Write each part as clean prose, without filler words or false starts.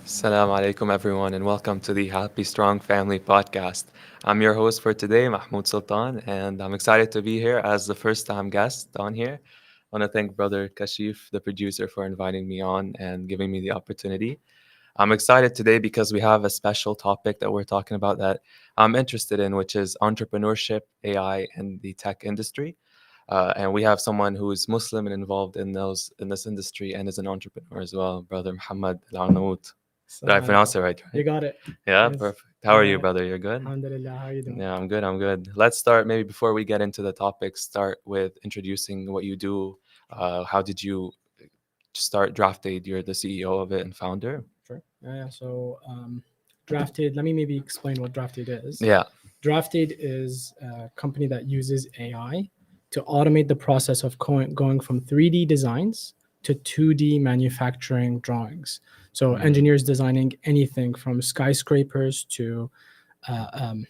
Assalamu alaikum, everyone, and welcome to the Happy Strong Family podcast. I'm your host for today, Mahmoud Sultan, and I'm excited to be here as the first time guest on here. I want to thank Brother Kashif, the producer, for inviting me on and giving me the opportunity. I'm excited today because we have a special topic that we're talking about that I'm interested in, which is entrepreneurship, AI, and the tech industry. And we have someone who is Muslim and involved in this industry and is an entrepreneur as well, Brother Mohammed Al-Arnawoot. Did I Assalamu pronounce alaikum. it right? You Right? got it. Yeah, Yes. perfect. How are you, brother? You're good? Alhamdulillah. How are you doing? Yeah, I'm good. I'm good. Let's start maybe before we get into the topic, start with introducing what you do. How did you start DraftAid? You're the CEO of it and founder. Sure. So, DraftAid, let me maybe explain what DraftAid is. Yeah. DraftAid is a company that uses AI to automate the process of going from 3D designs to 2D manufacturing drawings. So, Mm, engineers designing anything from skyscrapers to uh, um,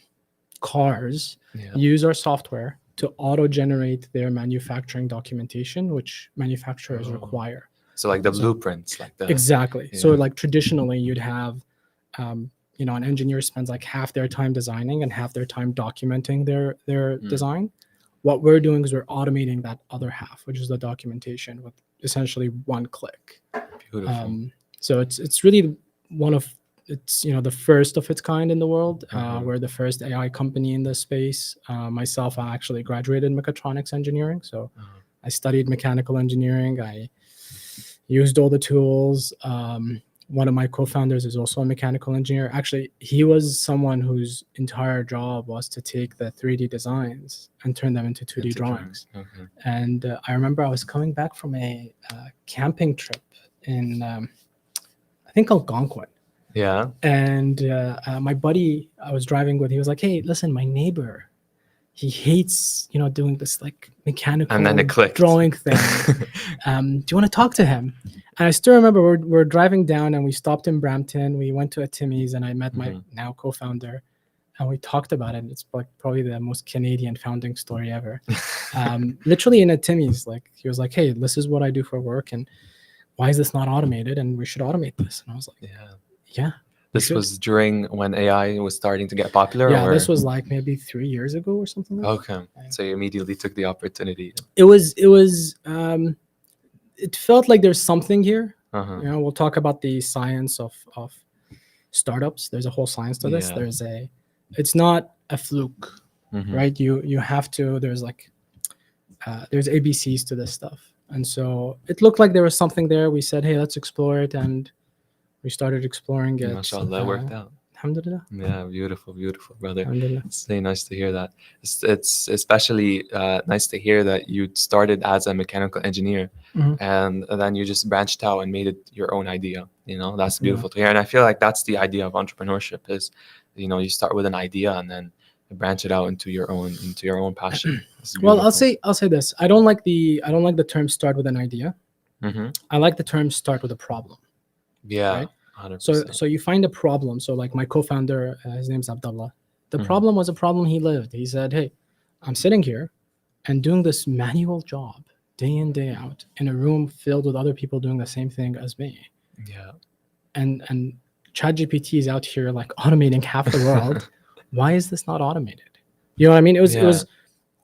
cars yeah. use our software to auto generate their manufacturing documentation, which manufacturers Oh. require. So like the So blueprints, like the exactly. So yeah. like traditionally, you'd have, an engineer spends like half their time designing and half their time documenting their Mm, design. What we're doing is we're automating that other half, which is the documentation, with essentially one click. beautiful. So it's really one of it's the first of its kind in the world. Uh-huh. We're the first AI company in this space. Myself, I actually graduated mechatronics engineering, so Uh-huh. I studied mechanical engineering. I used all the tools. One of my co-founders is also a mechanical engineer. Actually, he was someone whose entire job was to take the 3D designs and turn them into 2D Into drawings. Okay. And I remember I was coming back from a camping trip in, I think, Algonquin. Yeah. And my buddy I was driving with, he was like, "Hey, listen, my neighbor, he hates, doing this like And then mechanical it clicked. drawing thing. Do you want to talk to him?" And I still remember we're driving down and we stopped in Brampton. We went to a Timmy's and I met my Mhm. now co-founder, and we talked about it. It's like probably the most Canadian founding story ever. Literally in a Timmy's, like he was like, "Hey, this is what I do for work, and why is this not automated? And we should automate this." And I was like, Yeah. "Yeah, we This should." was during when AI was starting to get popular, Yeah, or this was like maybe 3 years ago or something like okay. that. So you immediately took the opportunity. It felt like there's something here. Uh-huh. We'll talk about the science of startups. There's a whole science to this. Yeah. It's not a fluke, Mm-hmm. right? You have to. There's ABCs to this stuff, and so it looked like there was something there. We said, "Hey, let's explore it," and we started exploring it. MashaAllah, it worked out. Alhamdulillah. Yeah, beautiful, beautiful, brother. Alhamdulillah. It's really nice to hear that. It's especially nice to hear that you started as a mechanical engineer Mhm. and then you just branched out and made it your own idea. That's Yeah. beautiful to hear. And I feel like that's the idea of entrepreneurship is, you start with an idea and then you branch it out into your own passion. It's Well, I'll beautiful. say this. I don't like the term start with an idea. Mm-hmm. I like the term start with a problem. Yeah, Right? So 100%. so you find a problem. So like my co-founder, his name's Abdullah. The Mhm. problem was a problem he lived. He said, "Hey, I'm sitting here and doing this manual job day in day out in a room filled with other people doing the same thing as me, Yeah. and ChatGPT is out here like automating half the world. Why is this not automated?" You know what I mean? It Yeah. was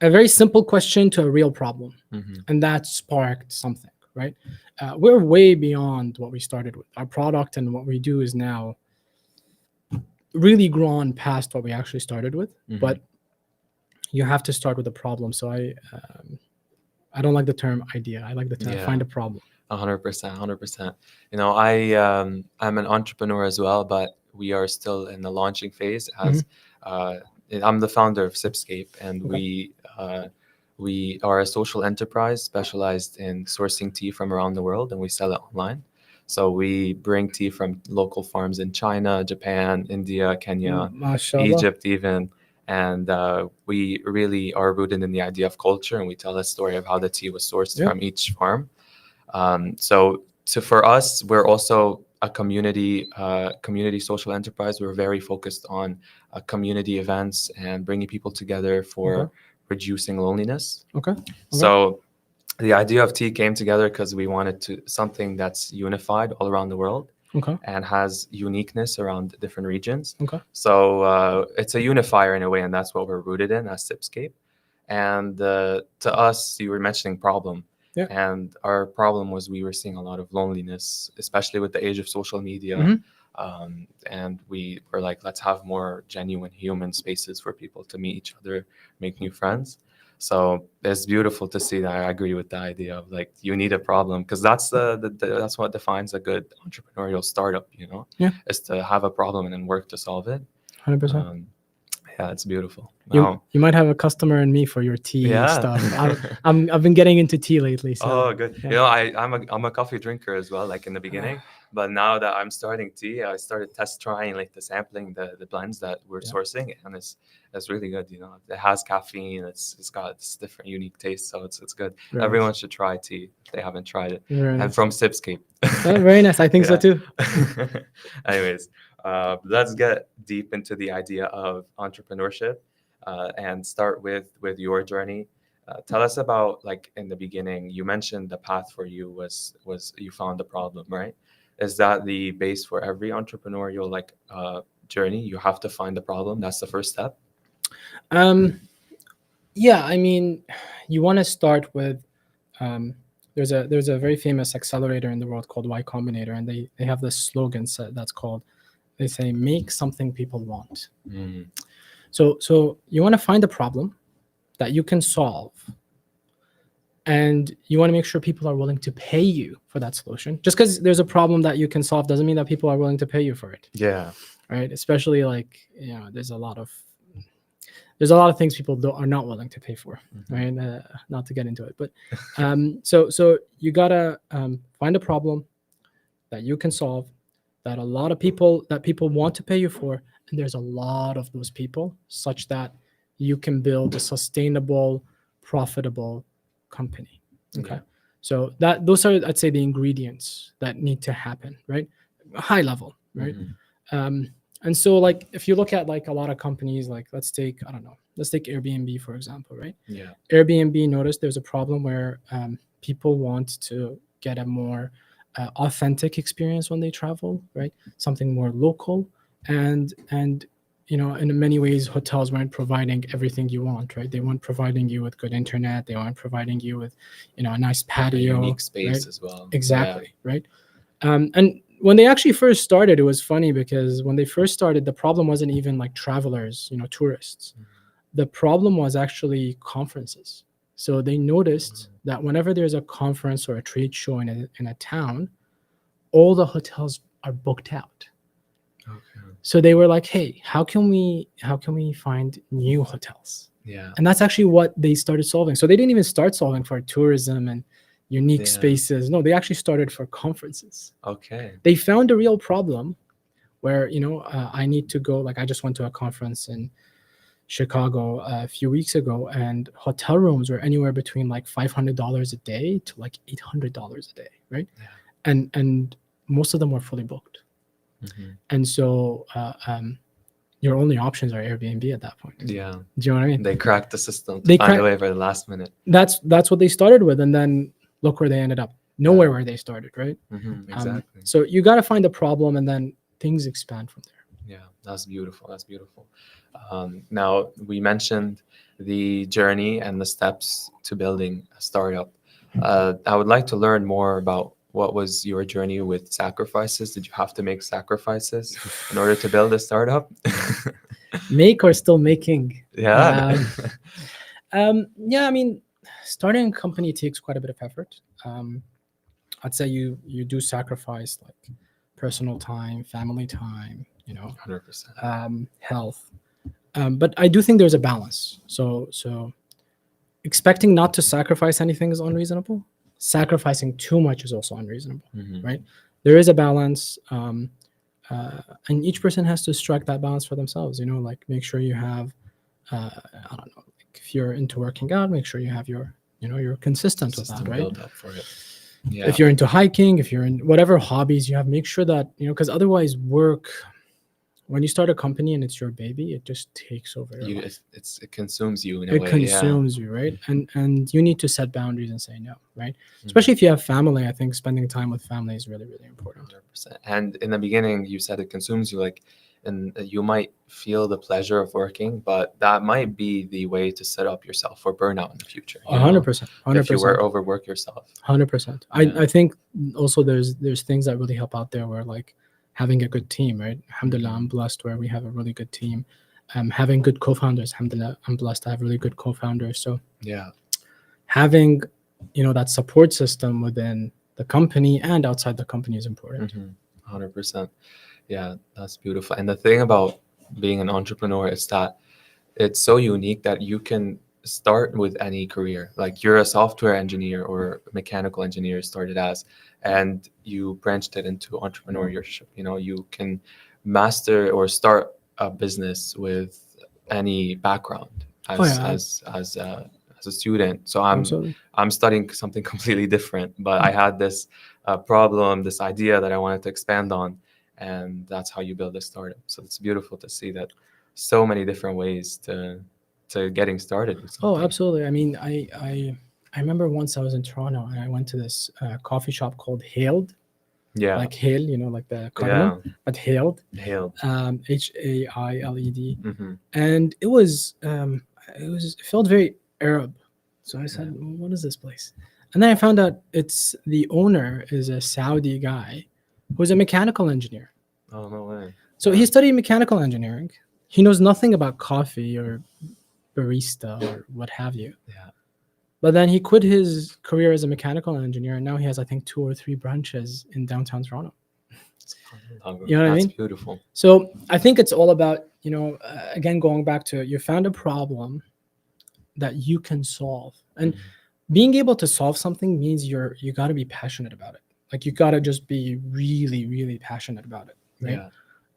a very simple question to a real problem, Mm-hmm. and that sparked something, right? We're way beyond what we started with. Our product and what we do is now really grown past what we actually started with, Mm-hmm. but you have to start with a problem. So I don't like the term idea. I like the term Yeah. find a problem. 100%, 100%. I'm an entrepreneur as well, but we are still in the launching phase. As I'm the founder of Sipscape, and Okay. we are a social enterprise specialized in sourcing tea from around the world, and we sell it online. So we bring tea from local farms in China, Japan, India, Kenya, MashaAllah. Egypt, even. And we really are rooted in the idea of culture, and we tell the story of how the tea was sourced Yeah. from each farm. So for us, we're also a community social enterprise. We're very focused on community events and bringing people together for Okay. reducing loneliness. Okay. So the idea of tea came together because we wanted to something that's unified all around the world. Okay. and has uniqueness around different regions. Okay. So it's a unifier in a way, and that's what we're rooted in as Sipscape. And to us, you were mentioning problem. Yeah. And our problem was we were seeing a lot of loneliness, especially with the age of social media. Mhm. And we were like, let's have more genuine human spaces for people to meet each other, make new friends. So it's beautiful to see that. I agree with the idea of like you need a problem, because that's that's what defines a good entrepreneurial startup. Yeah. Is to have a problem and then work to solve it. 100%. Yeah, it's beautiful. You Now, you might have a customer in me for your tea yeah. stuff. I've been getting into tea lately. So Oh, good. yeah. I'm a coffee drinker as well, like in the beginning. But now that I'm starting tea, I started test trying like the sampling the blends that we're Yeah. sourcing, and it's really good. It has caffeine. It's got this different unique taste, so it's good. Very Everyone nice. should try tea if they haven't tried it. Very And nice. from Sipscape. Oh, very nice. I think so Yeah. too. Anyways, let's get deep into the idea of entrepreneurship, and start with your journey. Tell us about, like, in the beginning, you mentioned the path for you was you found the problem, right? Is that the base for every entrepreneurial journey? You have to find the problem. That's the first step. Yeah, I mean, you want to start with there's a very famous accelerator in the world called Y Combinator, and they have this slogan set that's called, they say, make something people want. Mm. So you want to find a problem that you can solve, and you want to make sure people are willing to pay you for that solution. Just because there's a problem that you can solve doesn't mean that people are willing to pay you for it. Yeah. Right? Especially there's a lot of things people are not willing to pay for, right? Not to get into it, but so you gotta find a problem that you can solve, that people want to pay you for, and there's a lot of those people, such that you can build a sustainable, profitable company. Okay, Yeah. so those are, I'd say, the ingredients that need to happen, right? High level, right? And so, like, if you look at like a lot of companies, like let's take Airbnb, for example, right? Yeah. Airbnb noticed there's a problem where people want to get a more authentic experience when they travel, right? Something more local, and in many ways, hotels weren't providing everything you want, right? They weren't providing you with good internet. They weren't providing you with, a nice A patio, unique space right? as well. Exactly, right? And when they actually first started, it was funny, because when they first started, the problem wasn't even like travelers, tourists. The problem was actually conferences. So they noticed that whenever there's a conference or a trade show in a town, all the hotels are booked out. Okay. So they were like, hey, how can we find new hotels? Yeah. And that's actually what they started solving. So they didn't even start solving for tourism and unique Yeah. spaces. No, they actually started for conferences. Okay. They found a real problem where, I need to go, like I just went to a conference in Chicago a few weeks ago, and hotel rooms were anywhere between like $500 a day to like $800 a day, right? Yeah. And most of them were fully booked. Mm-hmm. And so your only options are Airbnb at that point. Yeah. Do you know what I mean? They cracked the system to They find a crack- way for the last minute. That's what they started with, and then look where they ended up. Nowhere where they started, right? Exactly. So you got to find a problem, and then things expand from there. Yeah, that's beautiful. That's beautiful. Now, we mentioned the journey and the steps to building a startup. I would like to learn more about what was your journey with sacrifices. Did you have to make sacrifices in order to build a startup? Make or still making? Yeah. Yeah, I mean, starting a company takes quite a bit of effort. I'd say you do sacrifice like personal time, family time, 100%. health. But I do think there's a balance. So expecting not to sacrifice anything is unreasonable. Sacrificing too much is also unreasonable, right? There is a balance, and each person has to strike that balance for themselves. Like make sure you have, I don't know, like if you're into working out, make sure you have you're consistent with that, System right? build up for it. Yeah. If you're into hiking, if you're in whatever hobbies you have, make sure that because otherwise work when you start a company and it's your baby, it just takes over your You life. it consumes you in a It way. Yeah. consumes you, right? And you need to set boundaries and say no, right? Mhm. Especially if you have family. I think spending time with family is really, really important. 100%. And in the beginning, you said it consumes you, like, and you might feel the pleasure of working, but that might be the way to set up yourself for burnout in the future. A hundred percent, hundred If you were percent, overwork yourself. 100%. Yeah. I think also there's things that really help out there where like having a good team, right? Alhamdulillah, I'm blessed where we have a really good team. Having good co-founders, alhamdulillah, I'm blessed to have really good co-founders. So Yeah. having, that support system within the company and outside the company is important. 100%. Yeah, that's beautiful. And the thing about being an entrepreneur is that it's so unique that you can start with any career. Like you're a software engineer or mechanical engineer started as, and you branched it into entrepreneurship. You can master or start a business with any background Oh as yeah, as as a, as a student. So I'm absolutely. I'm studying something completely different, but I had this problem, this idea that I wanted to expand on, and that's how you build a startup. So it's beautiful to see that so many different ways to getting started with Oh, something. absolutely. I mean, I remember once I was in Toronto and I went to this coffee shop called Hailed, Yeah, like Hail, like the yeah, cardamom, but Hailed, hailed. Hailed, Hmm. and it felt very Arab. So I said, Yeah. "Well, what is this place?" And then I found out it's the owner is a Saudi guy who's a mechanical engineer. Oh, no way. So Yeah. he studied mechanical engineering. He knows nothing about coffee or barista or what have you. Yeah. But then he quit his career as a mechanical engineer, and now he has, I think, 2 or 3 branches in downtown Toronto. You know what I That's mean? beautiful. So I think it's all about, again, going back to you found a problem that you can solve, and Mhm. being able to solve something means you got to be passionate about it. Like you got to just be really, really passionate about it, right? Yeah.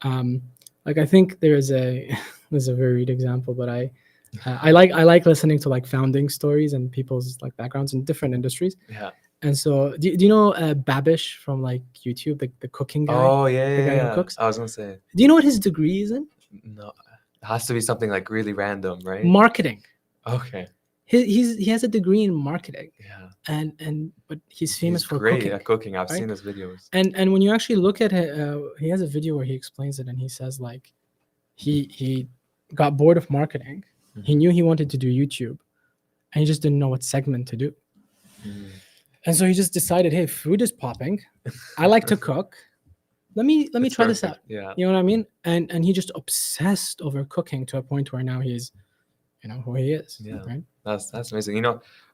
Um, like I think there's a there's a very weird example, but I like listening to like founding stories and people's like backgrounds in different industries. Yeah. And so, do you know Babish from like YouTube, the cooking guy, Oh, yeah, the yeah, guy who yeah. cooks? I was gonna say, Do you know what his degree is in? no, it has to be something like really random, right? Marketing. Okay. He has a degree in marketing, Yeah. and but he's famous He's for great cooking, at cooking. I've right? seen his videos. And when you actually look at it, he has a video where he explains it, and he says like he got bored of marketing. He Mhm. knew he wanted to do YouTube, and he just didn't know what segment to do. Mhm. And so he just decided, hey, food is popping. I like to cook. Let me It's try this out. perfect. Yeah. You know what I mean? And he just obsessed over cooking to a point where now he's, who he is, Yeah. right? That's amazing.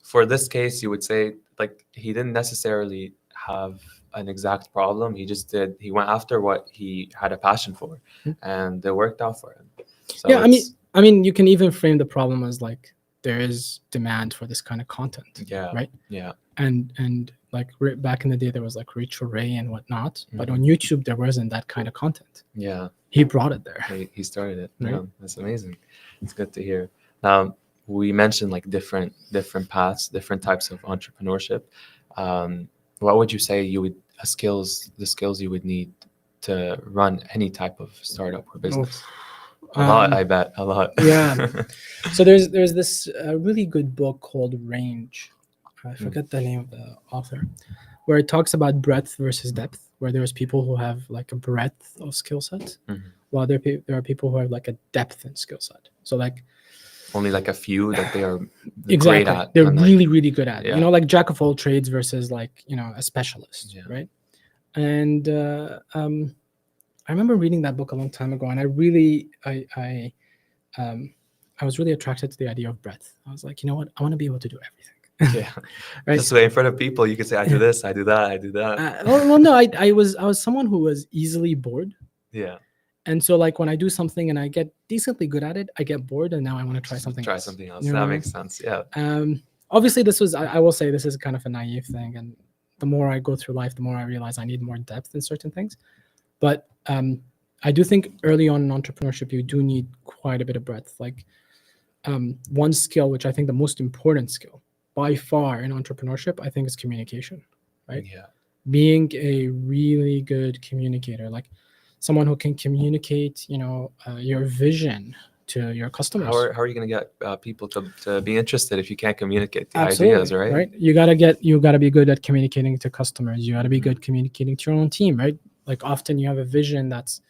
For this case, you would say like he didn't necessarily have an exact problem. He went after what he had a passion for, Mm. and it worked out for him. So Yeah, I mean, it's I mean, you can even frame the problem as like there is demand for this kind of content, yeah, right? yeah. And like back in the day, there was like Rachel Ray and whatnot, but on Mhm. YouTube there wasn't that kind of content. Yeah. He brought it there, He started it. right? Yeah, that's amazing. It's good to hear. We mentioned like different paths, different types of entrepreneurship. Um, what would you say the skills you would need to run any type of startup or Oof. business? A lot, I bet, a lot. Yeah. So there's this really good book called Range. I forget the name of the author, where it talks about breadth versus depth, where there's people who have like a breadth of skill set, Mhm. while there are people who have like a depth in skill set. So like Only like a few that they are great exactly, at, they're and like really really good at it. yeah, Like jack of all trades versus like a specialist, yeah. right? And I remember reading that book a long time ago, and um, I was really attracted to the idea of breadth. I was like, you know what, I want to be able to do everything, Yeah. right? This way in front of people, you can say, I do this, I do that, I do that. Well, no, I was someone who was easily bored, Yeah. and so like when I do something and I get decently good at it, I get bored, and now I want to try something Try else. something else. You know That what I mean? makes sense. Yeah. Obviously, I will say this is kind of a naive thing, and the more I go through life, the more I realize I need more depth in certain things. But I do think early on in entrepreneurship, you do need quite a bit of breadth. Like one skill, which I think the most important skill by far in entrepreneurship, I think is communication, right? Yeah. Being a really good communicator. Like someone who can communicate, your vision to your customers. How are you going to get people to be interested if you can't communicate the Absolutely, ideas, right? right? You gotta be good at communicating to customers. You gotta be Mhm. good communicating to your own team, right? Like often you have a vision that's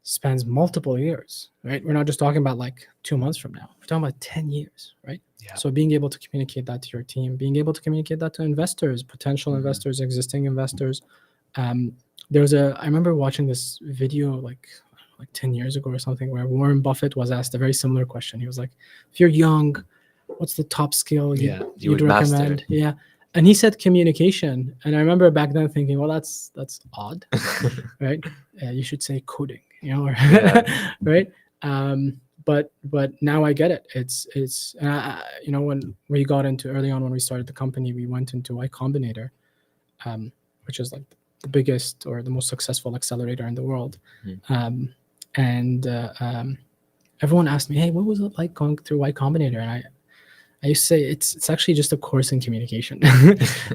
spans multiple years, right? We're not just talking about like 2 months from now. We're talking about 10 years, right? Yeah. So being able to communicate that to your team, being able to communicate that to investors, potential Mhm. investors, existing investors. I remember watching this video like 10 years ago or something where Warren Buffett was asked a very similar question. He was like, if you're young, what's the top skill Yeah, you you'd would master recommend? it. Yeah. And he said communication. And I remember back then thinking, well, that's odd, right? You should say coding, or Yeah. right. But now I get it. It's when we got into early on when we started the company, we went into Y Combinator, which is like the biggest or the most successful accelerator in the world. Mhm. And everyone asked me, hey, what was it like going through Y Combinator? And I used to say it's actually just a course in communication,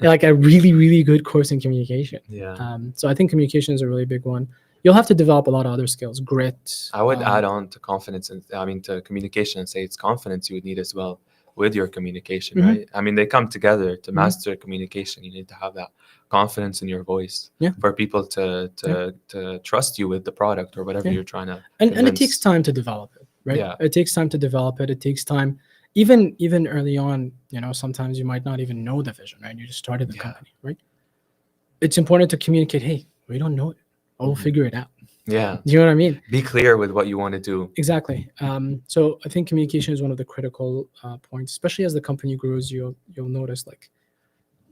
like a really, really good course in communication. Yeah. So I think communication is a really big one. You'll have to develop a lot of other skills, grit. I would add on to confidence and to communication and say it's confidence you would need as well with your communication, Mhm. right? I mean, they come together to Mhm. master communication. You need to have that confidence in your voice Yeah. for people to trust you with the product or whatever Yeah. you're trying to And it convince. takes time to develop it, right? Yeah. It takes time to develop it. It takes time, even early on. Sometimes you might not even know the vision, right? You just started the Yeah. company, right? It's important to communicate. Hey, we don't know it. I'll Mhm. figure it out. Yeah. Do you know what I mean? Be clear with what you want to do. Exactly. So I think communication is one of the critical points, especially as the company grows. You'll notice like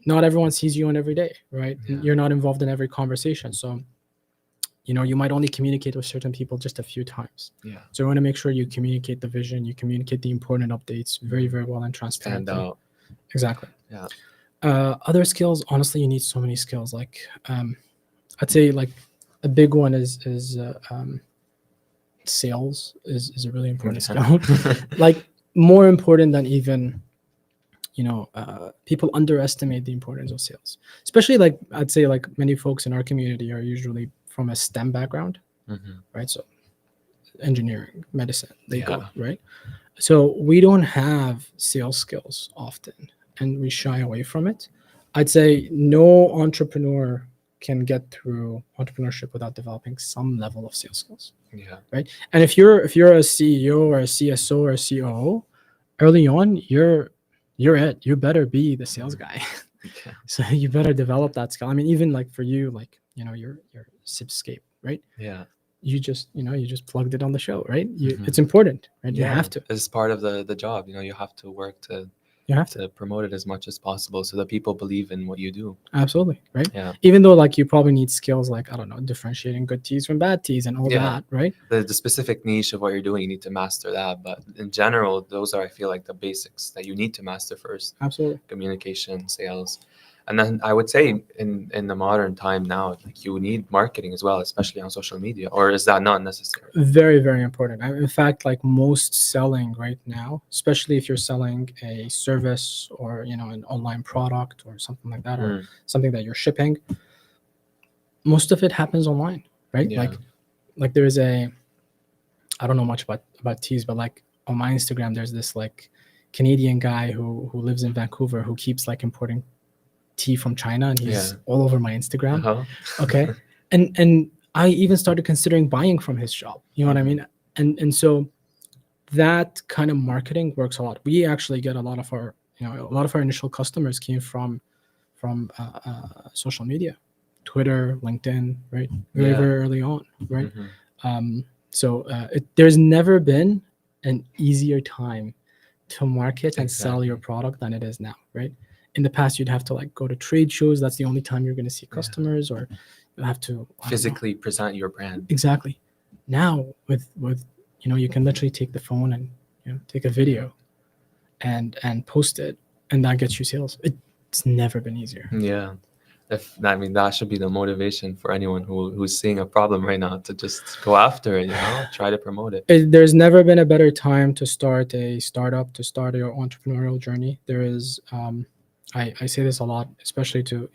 not everyone sees you on every day, right? Yeah. You're not involved in every conversation, so you might only communicate with certain people just a few times. Yeah. So you want to make sure you communicate the vision, you communicate the important updates very, Mhm. very well and Stand transparently. out. Exactly. Yeah. Other skills, honestly, you need so many skills. Like I'd say like a big one is sales is a really important skill. Like more important than even people underestimate the importance of sales, especially like I'd say like many folks in our community are usually from a STEM background, Mhm. right? So engineering, medicine, legal, Yeah. right? So we don't have sales skills often and we shy away from it. I'd say no entrepreneur can get through entrepreneurship without developing some level of sales skills, Yeah. right? And if you're a CEO or a CSO or a COO, early on you're it. You better be the sales guy. Yeah. So you better develop that skill. I mean, even like for you, like your Sipscape, right? Yeah. You just plugged it on the show, right? Mhm. It's important, right? You Yeah. have to. It's part of the job. You have to work You have to. to promote it as much as possible so that people believe in what you do. Absolutely, right? Yeah. Even though like you probably need skills like I don't know, differentiating good teas from bad teas and all Yeah. that, right? The specific niche of what you're doing, you need to master that. But in general, those are, I feel like, the basics that you need to master first: Absolutely. communication, sales. And then I would say in the modern time now, like you need marketing as well, especially on social media. Or is that not necessary? Very, very important. In fact, like most selling right now, especially if you're selling a service or an online product or something like that, or Mm. something that you're shipping, most of it happens online, right? Yeah. Like there is I don't know much about teas, but like on my Instagram, there's this like Canadian guy who lives in Vancouver who keeps like importing tea from China, and he's Yeah. all over my Instagram. Uh-huh. Okay, and I even started considering buying from his shop. You know what I Mhm. mean? And so that kind of marketing works a lot. We actually get a lot of our initial customers came from social media, Twitter, LinkedIn, right? Very, Yeah. very early on, right? Mhm. So there's never been an easier time to market and sell your Exactly. product than it is now, right? In the past, you'd have to like go to trade shows. That's the only time you're going to see Yeah. customers, or you have to I don't know. Physically present your brand. Exactly. Now with you can literally take the phone and take a video and post it, and that gets you sales. It's never been easier. Yeah. I mean, that should be the motivation for anyone who's seeing a problem right now to just go after it, try to promote it. There's never been a better time to start a startup, to start your entrepreneurial journey. There is, I say this a lot, especially to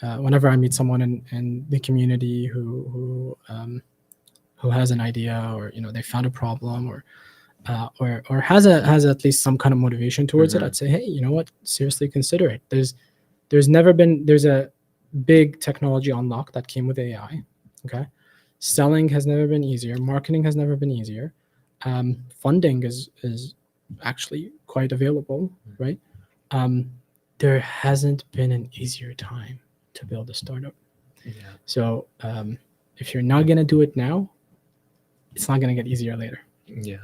whenever I meet someone in the community who has an idea, or they found a problem, or has at least some kind of motivation towards it, Mm-hmm. I'd say, hey, you know what? Seriously, consider it. There's a big technology unlock that came with AI. Okay, selling has never been easier. Marketing has never been easier. Funding is actually quite available, right? Um, there hasn't been an easier time to build a startup. Yeah. So if you're not gonna do it now, it's not gonna get easier later. Yeah.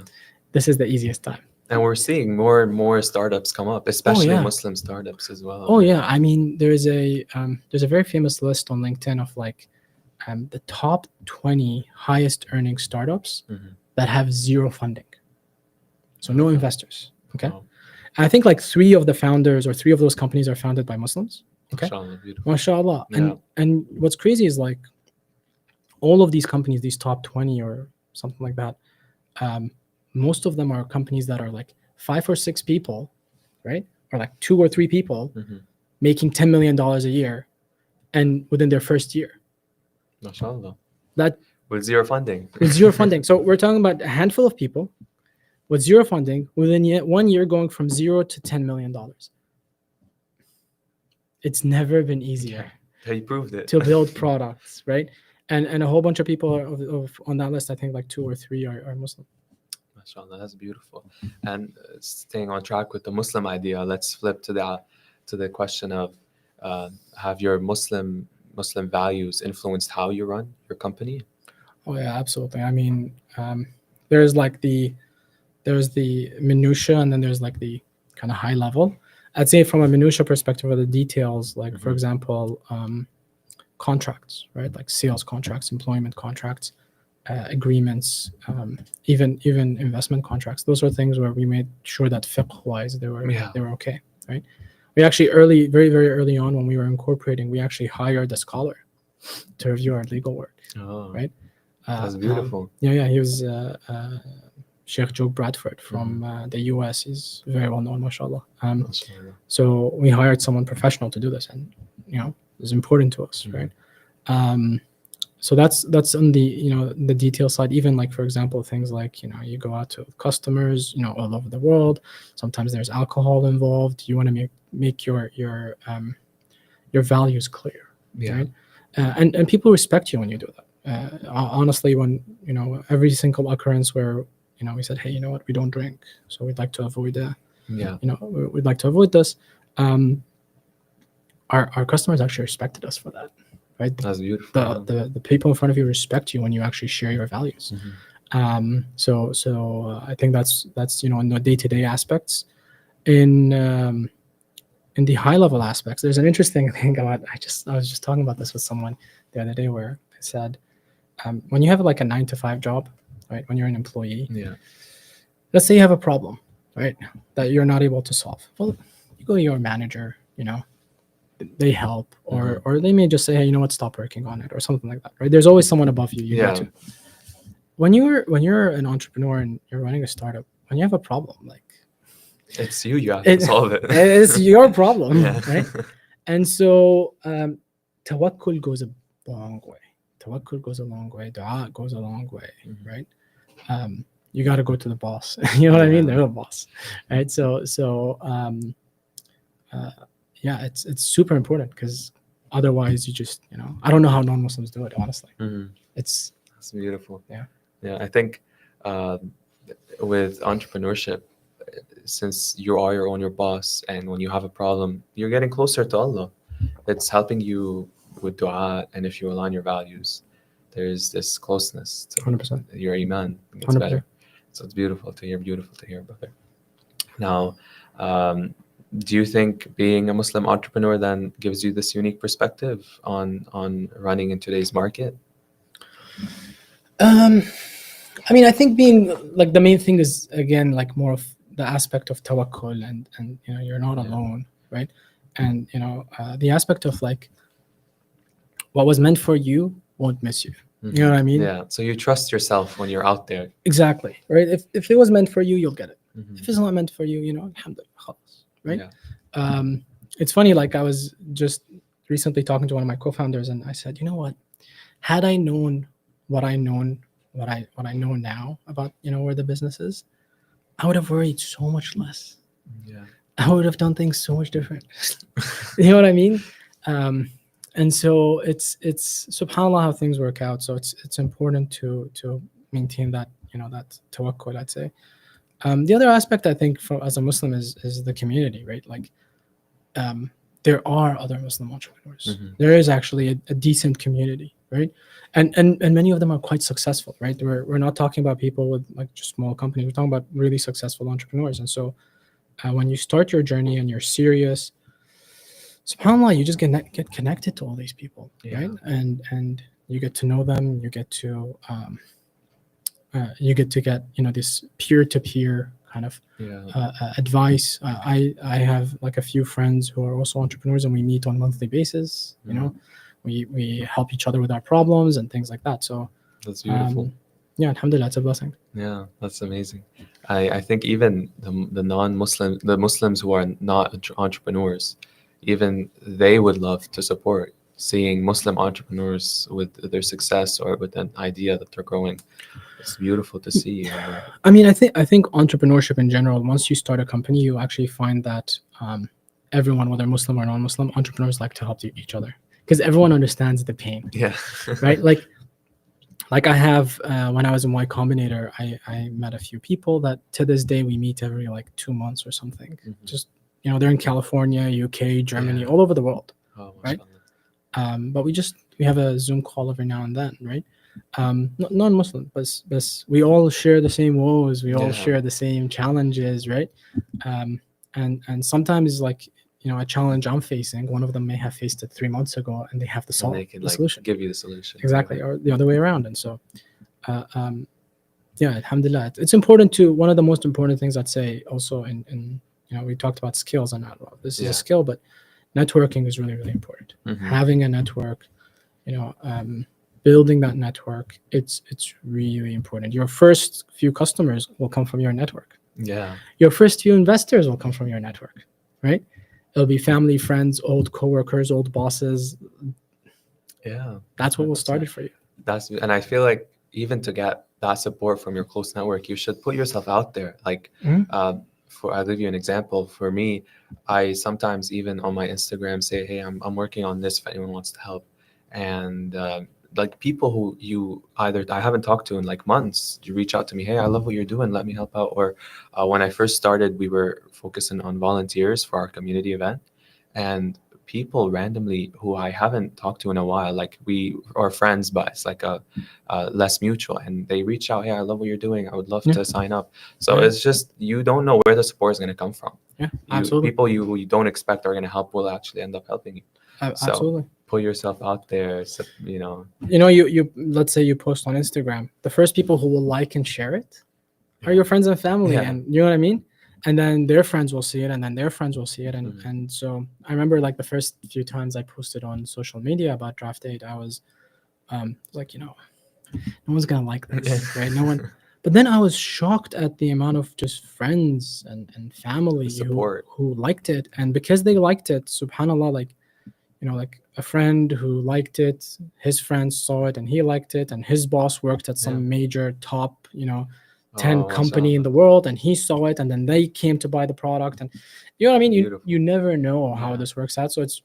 This is the easiest time. And we're seeing more and more startups come up, especially yeah. Muslim startups as well. Oh yeah, I mean, there's a very famous list on LinkedIn of like the top 20 highest earning startups Mhm. that have zero funding, so no investors. Okay, Wow. and I think like three of the founders or three of those companies are founded by Muslims. Okay, Mashallah, beautiful. mashallah. Yeah. And what's crazy is like all of these companies, these top 20 or something like that, most of them are companies that are like 5 or 6 people, right? Or like 2 or 3 people Mm-hmm. making $10 million a year, and within their first year. Mashallah. That With zero funding. with zero funding. So we're talking about a handful of people with zero funding within 1 year going from 0 to $10 million. It's never been easier He proved it. to build products, right? And a whole bunch of people are on that list. I think like 2 or 3 are Muslim. Mashallah, that's beautiful. And staying on track with the Muslim idea, let's flip to the question of have your Muslim values influenced how you run your company? Oh yeah, absolutely. I mean, there's the minutia, and then there's like the kind of high level. I'd say from a minutia perspective, or the details, like for Mhm. example, contracts, right? Like sales contracts, employment contracts, agreements, even investment contracts. Those are things where we made sure that fiqh-wise they were okay, right? We actually very very early on, when we were incorporating, we actually hired a scholar to review our legal work, Oh, right? that's beautiful. Yeah, he was Sheikh Joe Bradford from the US. He's very well known, mashallah. Mashallah. So we hired someone professional to do this, and it's important to us, right? So that's on the the detail side. Even like, for example, things like you go out to customers all over the world. Sometimes there's alcohol involved. You want to make your values clear, Yeah. right? And people respect you when you do that. Honestly, when every single occurrence where we said, hey, you know what, we don't drink, so we'd like to avoid Yeah. we'd like to avoid this. Our customers actually respected us for that, right? That's beautiful. The people in front of you respect you when you actually share your values. So I think that's in the day-to-day aspects. In the high level aspects, there's an interesting thing about I was just talking about this with someone the other day, where I said, when you have like a 9 to 5 job, right? When you're an employee, Yeah. let's say you have a problem, right, that you're not able to solve. Well, you go to your manager, they help, or they may just say, hey, you know what, stop working on it, or something like that, right? There's always someone above you go to. When you're an entrepreneur and you're running a startup, when you have a problem, like, it's you have to solve it. It's your problem, Yeah. right? And so tawakkul goes a long way. Tawakkul goes a long way. Dua goes a long way, right? You got to go to the boss. You know what I mean? They're the boss, right? So yeah, it's super important, because otherwise you just I don't know how non-Muslims do it, honestly. That's beautiful. Yeah. I think with entrepreneurship, since you are your boss, and when you have a problem, you're getting closer to Allah. It's helping you with dua, and if you align your values, there's this closeness to 100%. your iman gets 100%. better. So it's beautiful to hear, brother. Now, do you think being a Muslim entrepreneur then gives you this unique perspective on running in today's market? I mean, I think being like, the main thing is, again, like more of the aspect of tawakkul, and you're not alone, right? And the aspect of like, what was meant for you won't miss you. You know what I mean? Yeah. So you trust yourself when you're out there. Exactly, right? If it was meant for you, you'll get it. If it's not meant for you, alhamdulillah, khalas, right? Yeah. It's funny, like I was just recently talking to one of my co-founders, and I said, you know what? Had I known what I known, what I know now about, where the business is, I would have worried so much less. Yeah. I would have done things so much different. You know what I mean? Um, and so it's subhanallah how things work out. So it's important to maintain that, that tawakkul, I'd say. The other aspect I think for as a Muslim is the community, right? Like, um, there are other Muslim entrepreneurs. Mhm. There is actually a decent community, right? And many of them are quite successful, right? We're not talking about people with like just small companies. We're talking about really successful entrepreneurs. And so when you start your journey and you're serious, subhanallah, you just get connected to all these people, right? Yeah. And you get to know them. You get to get this peer to peer kind of Yeah. advice. I have like a few friends who are also entrepreneurs, and we meet on a monthly basis. We help each other with our problems and things like that. So That's beautiful. yeah, alhamdulillah, it's a blessing. Yeah, that's amazing. I think even the non-Muslim, the Muslims who are not entrepreneurs, even they would love to support seeing Muslim entrepreneurs with their success or with an idea that they're growing. It's beautiful to see. I mean, I think entrepreneurship in general, once you start a company, you actually find that everyone, whether Muslim or non-Muslim, entrepreneurs like to help each other because everyone understands the pain, Yeah. right? Like I have when I was in Y Combinator, I met a few people that to this day we meet every like 2 months or something. Mhm. Just they're in California, UK, Germany, Yeah. all over the world, Oh, right? mashallah. But we have a Zoom call every now and then, right? Non-Muslim, but we all share the same woes. We all Yeah. share the same challenges, right? And sometimes like a challenge I'm facing, one of them may have faced it 3 months ago, and they have the And they can the like solution give you the solution. exactly, or the other way around. And so, yeah, alhamdulillah, it's important to one of the most important things I'd say also in we talked about skills, and this is Yeah. a skill, but networking is really really important. Mhm. Having a network, building that network, it's really important. Your first few customers will come from your network. Yeah. Your first few investors will come from your network, right? It'll be family, friends, old coworkers, old bosses. Yeah. That's what will start it for you. And I feel like even to get that support from your close network, you should put yourself out there. Like, Mhm. I'll give you an example. For me, I sometimes even on my Instagram say, "Hey, I'm working on this. If anyone wants to help," and like people who you either I haven't talked to in like months, you reach out to me, "Hey, I love what you're doing. Let me help out." Or when I first started, we were focusing on volunteers for our community event, and people randomly who I haven't talked to in a while, like we are friends, but it's like a less mutual, and they reach out, "Hey, I love what you're doing. I would love Yeah. to sign up." So Yeah. it's just you don't know where the support is going to come from. Yeah, absolutely. People you don't expect are going to help will actually end up helping you. So Absolutely. put yourself out there. So, You let's say you post on Instagram. The first people who will like and share it are your friends and family, Yeah. and you know what I mean. And then their friends will see it, and then their friends will see it, and Mhm. and so I remember like the first few times I posted on social media about DraftAid, I was like, no one's gonna like this, right? No one. But then I was shocked at the amount of just friends and family The support. who liked it, and because they liked it, subhanallah, like like a friend who liked it, his friends saw it and he liked it, and his boss worked at some Yeah. major top 10 Oh, company in mashallah. the world, and he saw it, and then they came to buy the product. And you know what I mean, Beautiful. you never know how Yeah. this works out. So it's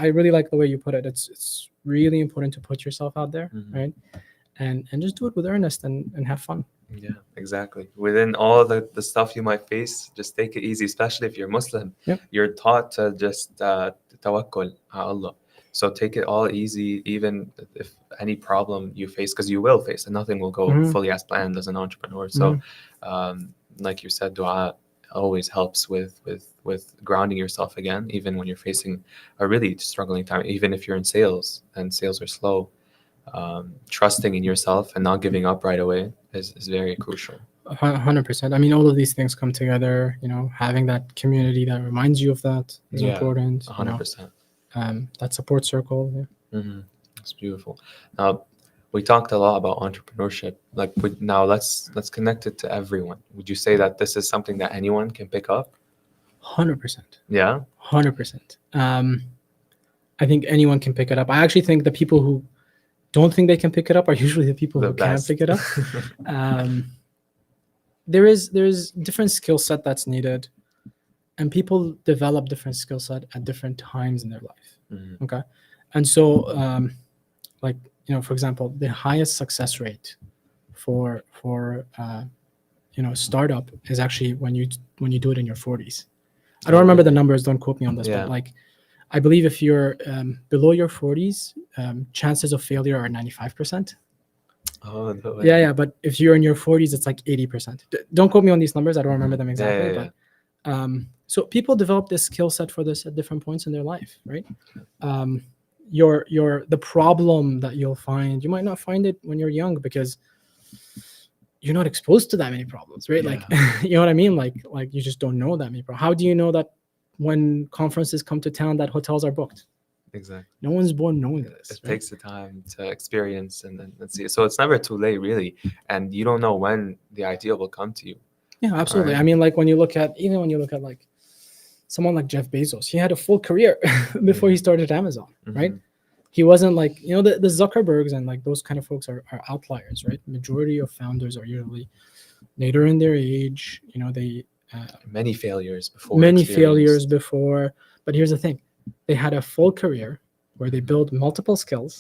I really like the way you put it. It's really important to put yourself out there, Mhm. right? And just do it with earnest and have fun. Yeah, exactly. Within all the stuff you might face, just take it easy, especially if you're Muslim. Yep. You're taught to just tawakkul ala Allah. So take it all easy, even if any problem you face, because you will face, and nothing will go Mhm. fully as planned as an entrepreneur. So, like you said, dua always helps with grounding yourself again, even when you're facing a really struggling time. Even if you're in sales and sales are slow, trusting in yourself and not giving up right away is very crucial. 100%. I mean, all of these things come together. Having that community that reminds you of that is Yeah, important. 100%. That support circle. Yeah. It's beautiful. Now, we talked a lot about entrepreneurship. Like, now let's connect it to everyone. Would you say that this is something that anyone can pick up? 100%. Yeah. 100%. I think anyone can pick it up. I actually think the people who don't think they can pick it up are usually the people The who can best. pick it up. um, there's different skill set that's needed, and people develop different skill set at different times in their life. Mhm. Okay, and so like, for example, the highest success rate for startup is actually when you do it in your 40s. I don't Oh, remember the really? numbers, don't quote me on this, Yeah. but like, I believe if you're below your 40s, chances of failure are 95%. Oh, no way. Yeah, but if you're in your 40s, it's like 80%. Don't quote me on these numbers. I don't remember them Yeah, exactly, yeah, yeah. but so people develop this skill set for this at different points in their life, right? The problem that you'll find, you might not find it when you're young because you're not exposed to that many problems, right? Like, Yeah. you know what I mean? Like you just don't know that many problems. How do you know that when conferences come to town that hotels are booked? Exactly. No one's born knowing this, It right? takes the time to experience and then let's see. So it's never too late, really, and you don't know when the idea will come to you. Yeah, absolutely. Right. I mean, like when you look at like someone like Jeff Bezos, he had a full career before he started Amazon, right? Mhm. He wasn't like, the Zuckerbergs and like those kind of folks are outliers, right? Majority of founders are usually later in their age. They Many failures before many experience. failures before. But here's the thing: they had a full career where they built multiple skills,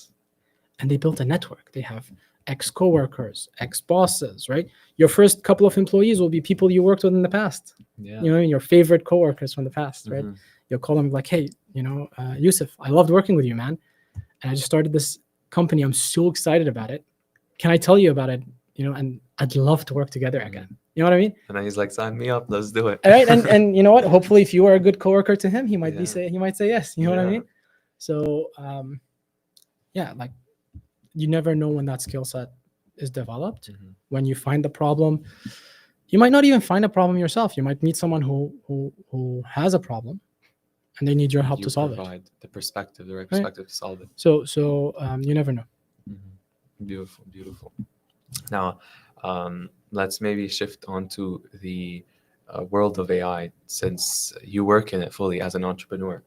and they built a network. They have ex coworkers, ex bosses, right? Your first couple of employees will be people you worked with in the past. Yeah. Your favorite coworkers from the past, right? Mhm. You'll call them like, hey, Yusuf, I loved working with you, man, and I just started this company. I'm so excited about it. Can I tell you about it? And I'd love to work together again. You know what I mean? And then he's like, "Sign me up. Let's do it." All right, and you know what? Hopefully, if you are a good coworker to him, he might Yeah. he might say yes. You know what I Yeah. mean? So yeah, like, you never know when that skill set is developed. Mhm. When you find the problem, you might not even find a problem yourself. You might meet someone who has a problem, and they need your help You to solve it. provide the perspective, the right Right. perspective to solve it. So you never know. Mhm. Beautiful, beautiful. Now, let's maybe shift onto the world of AI since you work in it fully as an entrepreneur.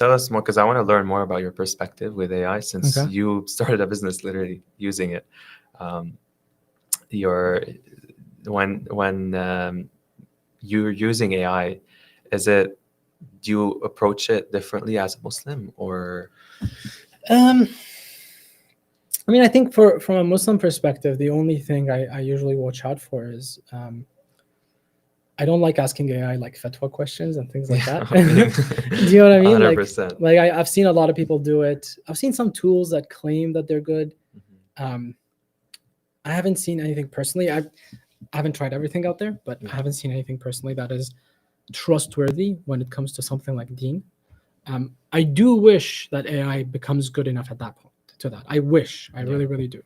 Tell us more, because I want to learn more about your perspective with AI since Okay. you started a business literally using it. Um, your when you're using AI, do you approach it differently as a Muslim or? Um, I mean, I think from a Muslim perspective, the only thing I usually watch out for is I don't like asking AI like fatwa questions and things like that. Do you know what I mean? 100%. Like I've seen a lot of people do it. I've seen some tools that claim that they're good. Mhm. I haven't seen anything personally. I haven't tried everything out there, but Yeah. I haven't seen anything personally that is trustworthy when it comes to something like Deen. I do wish that AI becomes good enough at that point to that. I wish, I Yeah. really, really do.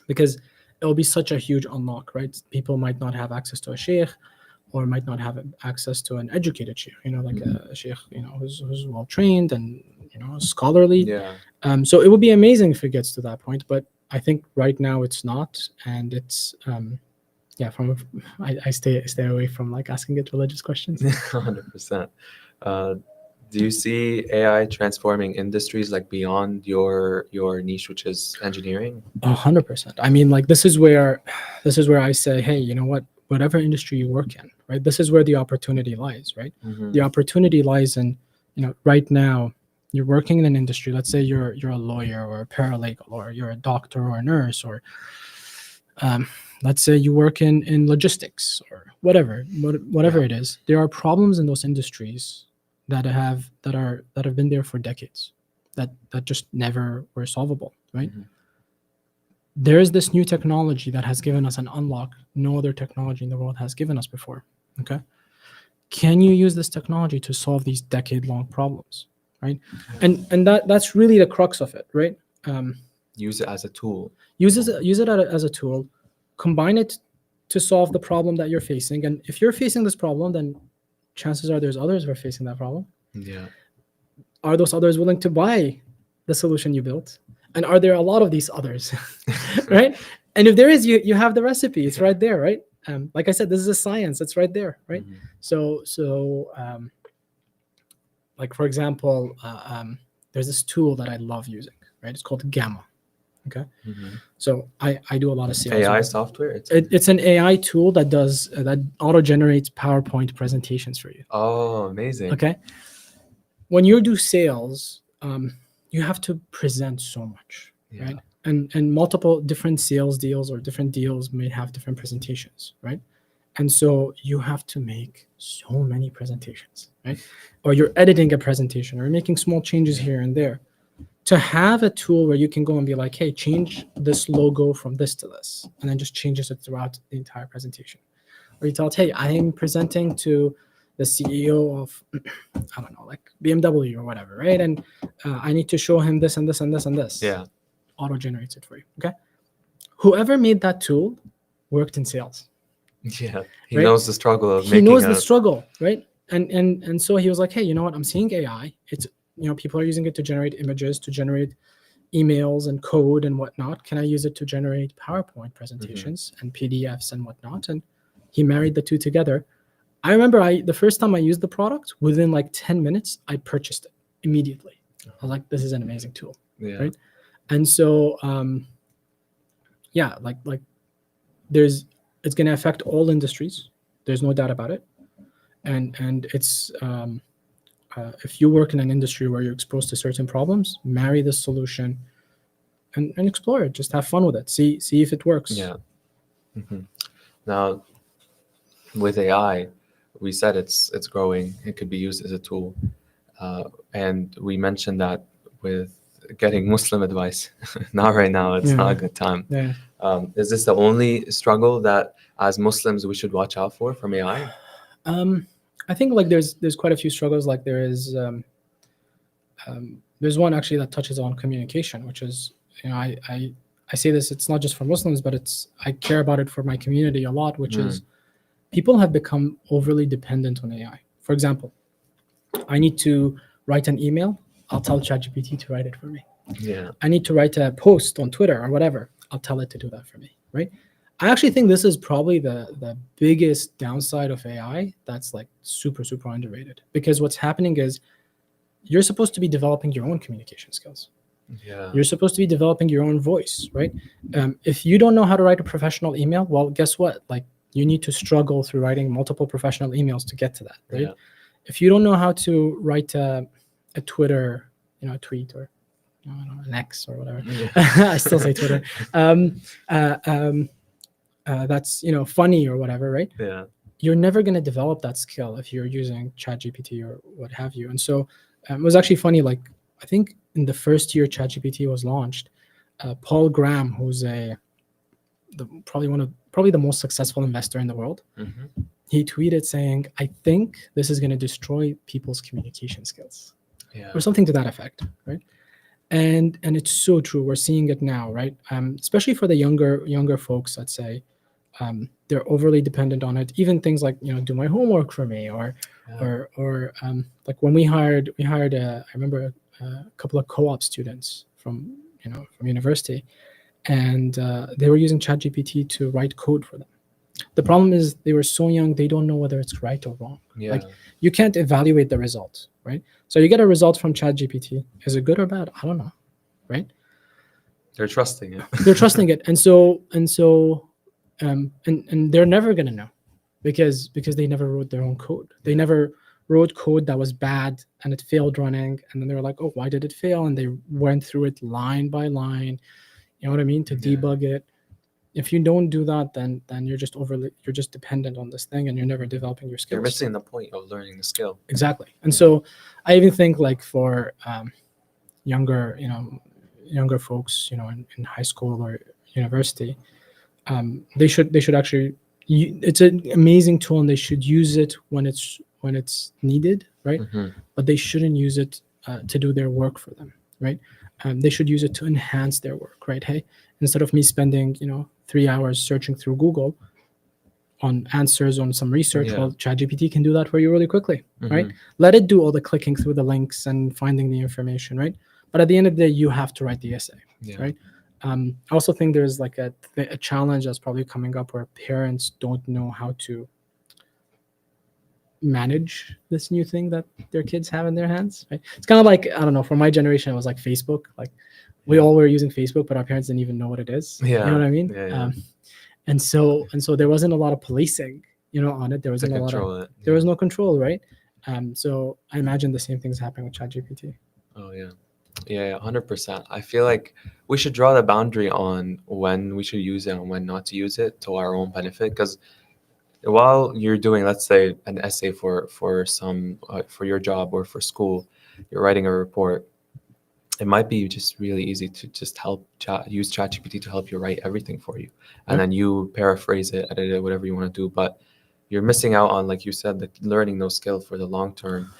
Because it'll be such a huge unlock, right? People might not have access to a sheikh or might not have access to an educated sheikh, like a sheikh, who's well trained and, scholarly. Yeah. So it would be amazing if it gets to that point, but I think right now it's not. And it's, yeah, I stay away from like asking it religious questions. 100%. Do you see AI transforming industries like beyond your niche, which is engineering? 100%. I mean, like this is where I say, hey, you know what? Whatever industry you work in, right? This is where the opportunity lies, right? Mhm. The opportunity lies in, right now you're working in an industry. Let's say you're a lawyer or a paralegal, or you're a doctor or a nurse, or let's say you work in logistics or whatever Yeah. it is. There are problems in those industries that have been there for decades, that just never were solvable, right? Mhm. There is this new technology that has given us an unlock no other technology in the world has given us before. Okay, can you use this technology to solve these decade-long problems, right? And that's really the crux of it, right? Use it as a tool. Use it as a tool, combine it to solve the problem that you're facing. And if you're facing this problem, then chances are there's others who are facing that problem. Yeah. Are those others willing to buy the solution you built? And are there a lot of these others? Right? And if there is, you have the recipe. It's right there, right? Like I said, this is a science. It's right there, right? Mhm. So like for example, there's this tool that I love using, right? It's called Gamma. Okay, Mhm. so I do a lot of sales AI with it. software. It's an AI tool that does that auto generates PowerPoint presentations for you. Oh, amazing. Okay, when you do sales, you have to present so much, Yeah. right? And multiple different sales deals or different deals may have different presentations, right? And so you have to make so many presentations, right? Or you're editing a presentation or you're making small changes Yeah. here and there. To have a tool where you can go and be like, hey, change this logo from this to this, and then just changes it throughout the entire presentation. Or you tell it, hey, I am presenting to the CEO of, I don't know, like BMW or whatever, right? And I need to show him this and this and this and this. Yeah. Auto generates it for you. Okay. Whoever made that tool worked in sales. Yeah. He Right? knows the struggle of He making knows the a. struggle, right? And so he was like, hey, you know what? I'm seeing AI. It's, you know, people are using it to generate images, to generate emails and code and whatnot. Can I use it to generate PowerPoint presentations and PDFs and whatnot? And he married the two together. I remember the first time I used the product, within like 10 minutes, I purchased it immediately. I was like, this is an amazing tool. Yeah. Right. And so yeah, like it's going to affect all industries. There's no doubt about it. And it's if you work in an industry where you're exposed to certain problems, marry the solution and explore it. Just have fun with it. See if it works. Yeah. Hmm. Now, with AI, we said it's growing. It could be used as a tool, and we mentioned that with getting Muslim advice. Not right now. It's not a good time. Yeah. Is this the only struggle that, as Muslims, we should watch out for from AI? I think like there's quite a few struggles. Like there's one actually that touches on communication, which is, you know, I say this. It's not just for Muslims, but I care about it for my community a lot, which is people have become overly dependent on AI. For example, I need to write an email. I'll tell ChatGPT to write it for me. Yeah. I need to write a post on Twitter or whatever. I'll tell it to do that for me, right? I actually think this is probably the biggest downside of AI that's like super, super underrated. Because what's happening is you're supposed to be developing your own communication skills. Yeah. You're supposed to be developing your own voice, right? If you don't know how to write a professional email, well, guess what? Like you need to struggle through writing multiple professional emails to get to that, right? Yeah. If you don't know how to write a Twitter, you know, a tweet or I don't know, an X or whatever. Yeah. I still say Twitter. That's, you know, funny or whatever, right? Yeah. You're never going to develop that skill if you're using ChatGPT or what have you. And so it was actually funny. Like I think in the first year ChatGPT was launched, Paul Graham, who's probably the most successful investor in the world, he tweeted saying, "I think this is going to destroy people's communication skills." Yeah. Or something to that effect, right? And it's so true. We're seeing it now, right? Especially for the younger folks, I'd say, they're overly dependent on it. Even things like, you know, do my homework for me, or like when we hired I remember a couple of co-op students from university, and they were using ChatGPT to write code for them. The problem is they were so young, they don't know whether it's right or wrong. Yeah. Like you can't evaluate the result, right? So you get a result from ChatGPT. Is it good or bad? I don't know, right? They're trusting it. They're trusting it, and they're never gonna know because they never wrote their own code. They never wrote code that was bad and it failed running, and then they were like, oh, why did it fail? And they went through it line by line, you know what I mean, to debug it. If you don't do that, then you're just dependent on this thing and you're never developing your skills. You're missing the point of learning the skill. Exactly. And so I even think like for younger folks, you know, in high school or university, they should actually, it's an amazing tool and they should use it when it's needed, right? But they shouldn't use it to do their work for them, right? They should use it to enhance their work, right? Hey, instead of me spending 3 hours searching through Google on answers on some research, well, ChatGPT can do that for you really quickly, right? Let it do all the clicking through the links and finding the information, right? But at the end of the day, you have to write the essay, right? I also think there's like a challenge that's probably coming up where parents don't know how to manage this new thing that their kids have in their hands. Right? It's kind of like, I don't know, for my generation, it was like Facebook. Like we all were using Facebook, but our parents didn't even know what it is. You know Yeah, what I mean? yeah. And so there wasn't a lot of policing, on it. There To wasn't a lot of control it. there was no control, right? So I imagine the same thing's happening with ChatGPT. Oh yeah. Yeah, 100%. I feel like we should draw the boundary on when we should use it and when not to use it to our own benefit. Because while you're doing, let's say, an essay for your job or for school, you're writing a report. It might be just really easy to just use ChatGPT to help you write everything for you, and Yeah. then you paraphrase it, edit it, whatever you want to do. But you're missing out on, like you said, learning those skills for the long term,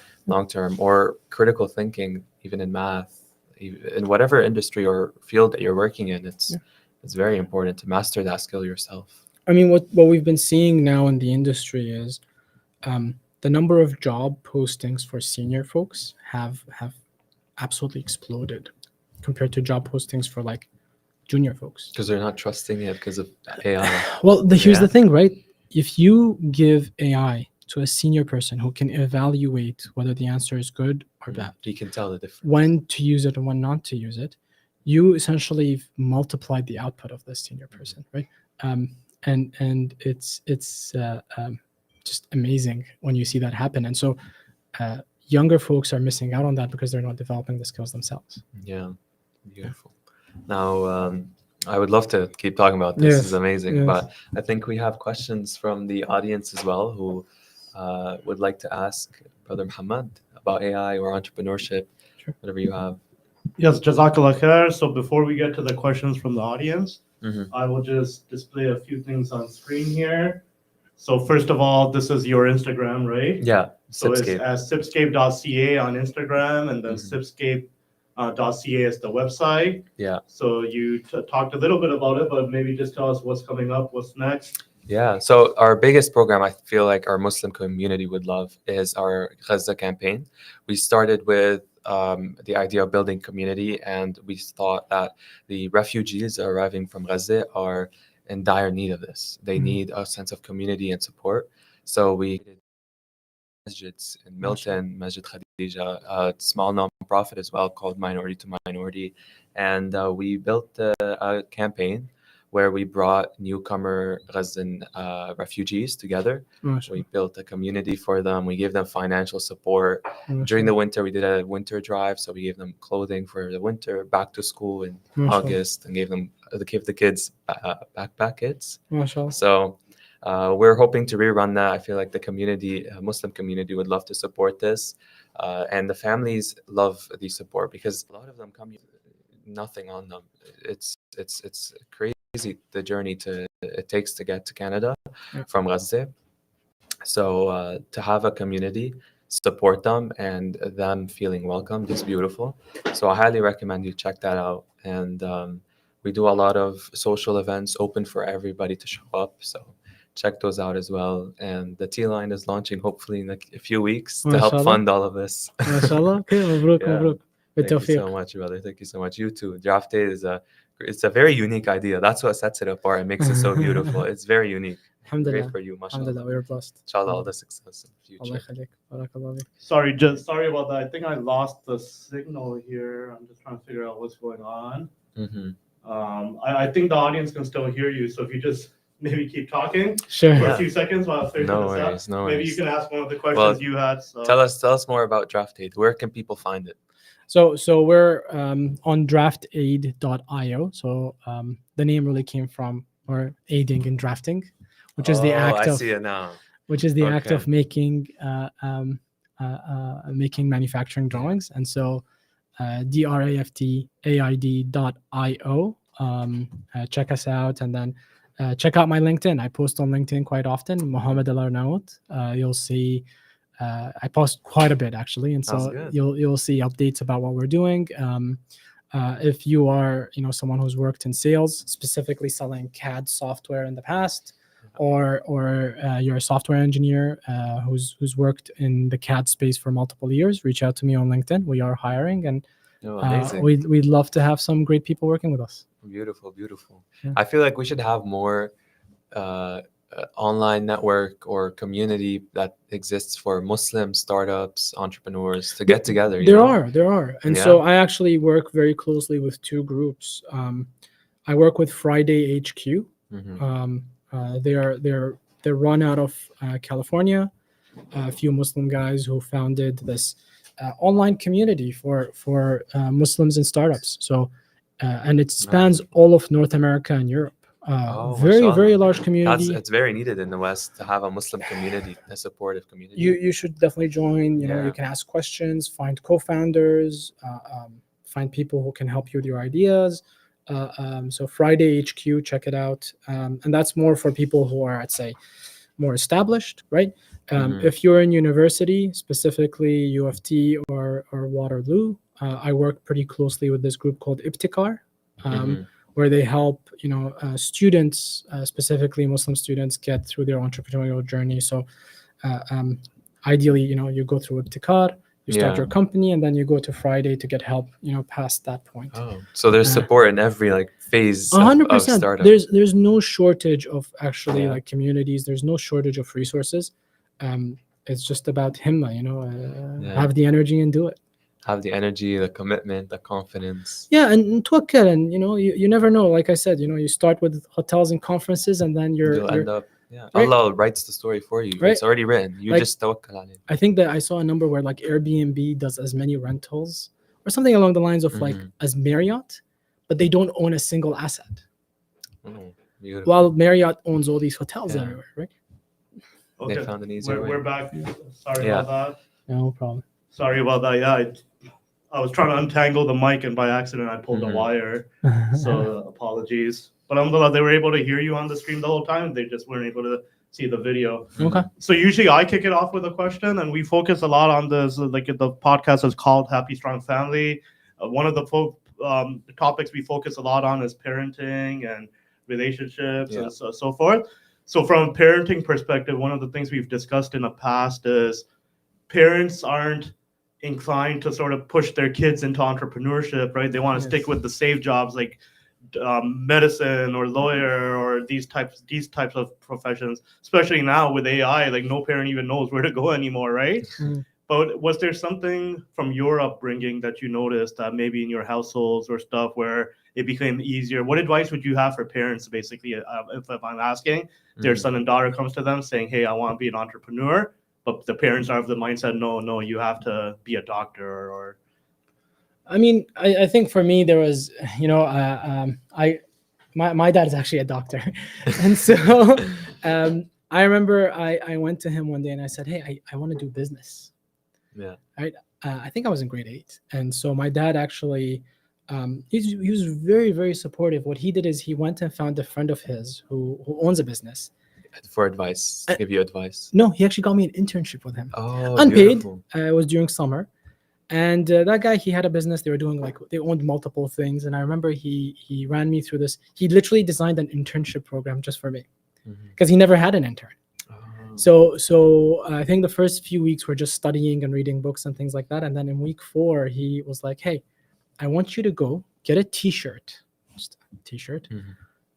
or critical thinking, even in math, in whatever industry or field that you're working in. Yeah. It's very important to master that skill yourself. I mean, what we've been seeing now in the industry is the number of job postings for senior folks have absolutely exploded compared to job postings for like junior folks. Because they're not trusting it because of AI. Well, here's Yeah. the thing, right? If you give AI to a senior person who can evaluate whether the answer is good or bad, You can tell the difference. when to use it and when not to use it, you essentially multiplied the output of this senior person, right? And it's just amazing when you see that happen. And so younger folks are missing out on that because they're not developing the skills themselves. Yeah, beautiful. Now, I would love to keep talking about this. This is Yes, amazing, yes. but I think we have questions from the audience as well who would like to ask Brother Muhammad about AI or entrepreneurship, Sure. whatever you have. Yes, Jazakallah khair. So before we get to the questions from the audience, Mhm. I will just display a few things on screen here. So first of all, this is your Instagram, right? Yeah, So it's Sipscape. sipscape.ca on Instagram, and then Mhm. sipscape.ca is the website. Yeah. So you talked a little bit about it, but maybe just tell us what's coming up, what's next. Yeah, so our biggest program, I feel like our Muslim community would love, is our Gaza campaign. We started with the idea of building community, and we thought that the refugees arriving from Gaza are in dire need of this. They Mhm. need a sense of community and support. So we did masjids in Milton, Masjid Khadija, a small nonprofit as well called Minority to Minority, and we built a campaign where we brought newcomer Gazan refugees together. We built a community for them. We gave them financial support. During the winter, we did a winter drive, so we gave them clothing for the winter, back to school in August, and gave the kids backpack kits. Mashallah. So we're hoping to rerun that. I feel like the community, Muslim community, would love to support this, and the families love the support because a lot of them come here, nothing on them. It's crazy the journey it takes to get to Canada from Gaza. So to have a community support them and them feeling welcomed is beautiful. So I highly recommend you check that out. And we do a lot of social events open for everybody to show up. So check those out as well. And the T line is launching hopefully in like a few weeks to help MashaAllah. fund all of this. MashaAllah. Okay, مبروك Yeah. مبروك. Thank you بالتوفيق. so much, brother. Thank you so much. You too. DraftAid it's a very unique idea. That's what sets it apart and makes it so beautiful. It's very unique. Great Alhamdulillah. for you, mashallah. Alhamdulillah, we were blessed. Inshallah, all the success in the Allah future. يخليك. Barakallah fik. Sorry about that. I think I lost the signal here. I'm just trying to figure out what's going on. Mm-hmm. I think the audience can still hear you. So if you just maybe keep talking Sure. for Yeah. a few seconds while I figure No this out. worries, no Maybe you worries. can ask one of the questions you had. So. Tell us more about DraftAid. Where can people find it? So we're on draftaid.io. So the name really came from or aiding in drafting, which is the act I of see it now. which is the act Okay. of making manufacturing drawings. And so draftaid.io. Check us out, and then check out my LinkedIn. I post on LinkedIn quite often. Mohammed Al-Arnawoot. You'll see. I post quite a bit actually, and Sounds so good. you'll see updates about what we're doing. If you are someone who's worked in sales, specifically selling CAD software in the past, or you're a software engineer who's worked in the CAD space for multiple years, reach out to me on LinkedIn. We are hiring, and Amazing. we'd love to have some great people working with us. Beautiful. Yeah. I feel like we should have more online network or community that exists for Muslim startups, entrepreneurs to get together? You There know? are. And Yeah. so I actually work very closely with two groups. I work with Friday HQ. Mhm. They're run out of California. A few Muslim guys who founded this online community for Muslims and startups. So and it spans all of North America and Europe. Oh, Very mashallah. large community. It's very needed in the West to have a Muslim community, a supportive community. You should definitely join. You know, Yeah. you can ask questions, find co-founders, find people who can help you with your ideas. So Friday HQ, check it out. And that's more for people who are, I'd say, more established, right? Mhm. If you're in university, specifically U of T or Waterloo, I work pretty closely with this group called Ibtikar, Mhm. where they help students, specifically Muslim students, get through their entrepreneurial journey. So ideally, you go through Ibtikar, you start Yeah. your company, and then you go to Friday to get help, past that point. Oh, so there's support in every like phase of 100%. startup. There's no shortage of actually Yeah. like communities. There's no shortage of resources. It's just about himma, Yeah. have the energy and do it. Have the energy, the commitment, the confidence. Yeah, and tawakkal, and you never know. Like I said, you start with hotels and conferences, and then You'll end up. Yeah. right. Allah writes the story for you. Right. It's already written. You Like, just tawakkal on it. I think that I saw a number where like Airbnb does as many rentals or something along the lines of like Mhm. as Marriott, but they don't own a single asset. Oh, beautiful. While Marriott owns all these hotels Yeah. everywhere, right? Okay, They found an easier way. we're back. Sorry Yeah. about that. No problem. Sorry about that. Yeah, I was trying to untangle the mic, and by accident I pulled Mhm. a wire. So apologies. But alhamdulillah, they were able to hear you on the stream the whole time. They just weren't able to see the video. Okay. So usually I kick it off with a question, and we focus a lot on this. Like the podcast is called Happy Strong Family. One of the topics we focus a lot on is parenting and relationships Yeah. and so forth. So from a parenting perspective, one of the things we've discussed in the past is parents aren't inclined to sort of push their kids into entrepreneurship, right? They want to stick with the safe jobs like medicine or lawyer or these types of professions, especially now with AI. Like no parent even knows where to go anymore, right? Mm. But was there something from your upbringing that you noticed that maybe in your households or stuff where it became easier? What advice would you have for parents, basically, if I'm asking their Mhm. son and daughter comes to them saying, hey, I want to be an entrepreneur, but the parents are of the mindset, no, you have to be a doctor or I mean, I think for me there was, my dad is actually a doctor, and so I remember I went to him one day and I said, hey, I want to do business. Yeah. Right. I think I was in grade 8, and so my dad actually, he was very supportive. What he did is he went and found a friend of his who owns a business. For advice, to give you advice. No, he actually got me an internship with him, Oh, unpaid. beautiful. It was during summer. And that guy, he had a business. They were doing they owned multiple things. And I remember he ran me through this. He literally designed an internship program just for me Mhm. because he never had an intern. Oh. So I think the first few weeks were just studying and reading books and things like that. And then in week 4, he was like, hey, I want you to go get a t-shirt, just a t-shirt, Mhm.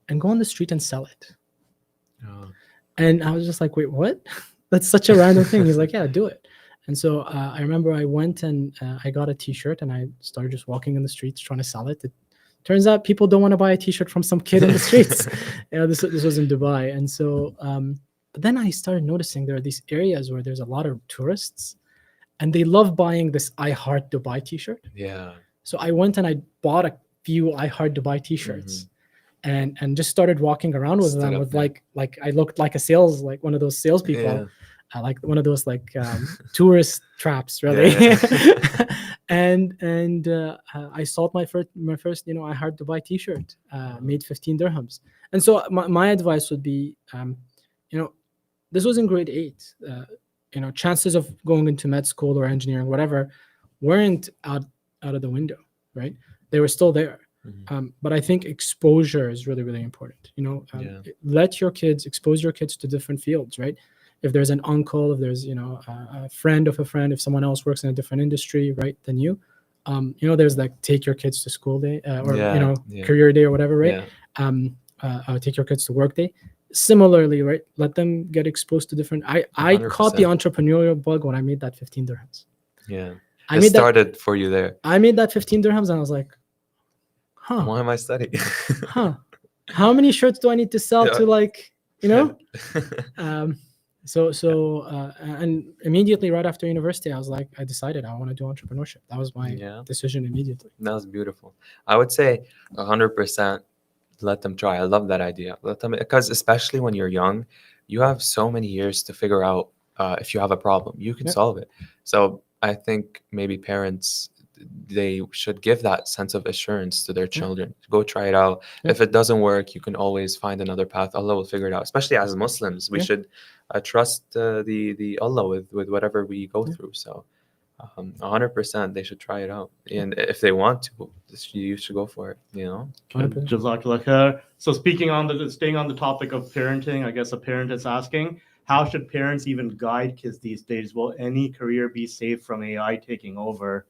and go on the street and sell it. Oh. And I was just like, wait, what? That's such a random thing. He's like, yeah, do it. And so I remember I went and I got a t-shirt and I started just walking in the streets trying to sell it. It turns out people don't want to buy a t-shirt from some kid in the streets. This was in Dubai. And so, but then I started noticing there are these areas where there's a lot of tourists and they love buying this I Heart Dubai t-shirt. Yeah. So I went and I bought a few I Heart Dubai t-shirts. And just started walking around with them with like I looked like like one of those salespeople. Yeah. Like one of those tourist traps, really. Yeah. and I sold my first I Heart Dubai t-shirt, made 15 dirhams. And so my advice would be, this was in grade 8. Chances of going into med school or engineering, whatever, weren't out of the window, right? They were still there. But I think exposure is really important. Expose your kids to different fields, right? If there's an uncle, if there's a friend of a friend, if someone else works in a different industry, right, than you, there's like take your kids to school day or career day or whatever, right? Yeah. Take your kids to work day. similarly, right? Let them get exposed to different. I caught the 100%. entrepreneurial bug when I made that 15 dirhams. Yeah. I It made that. started for you there. I made that 15 dirhams, and I was like, huh, Why am I studying? huh. How many shirts do I need to sell Yeah. to, like, you know? And immediately right after university, I was like, I decided I want to do entrepreneurship. That was my Yeah. decision immediately. That was beautiful. I would say 100% let them try. I love that idea. Let them, because especially when you're young, you have so many years to figure out if you have a problem, you can Yeah. solve it. So I think maybe parents, they should give that sense of assurance to their children. Go try it out. Yeah. If it doesn't work, you can always find another path. Allah will figure it out. Especially as Muslims, we Yeah. should trust the Allah with whatever we go Yeah. through. So 100% they should try it out, and if they want to, you should go for it, you know. 100%. Jazakallah khair. So staying on the topic of parenting, I guess a parent is asking, how should parents even guide kids these days? Will any career be safe from AI taking over?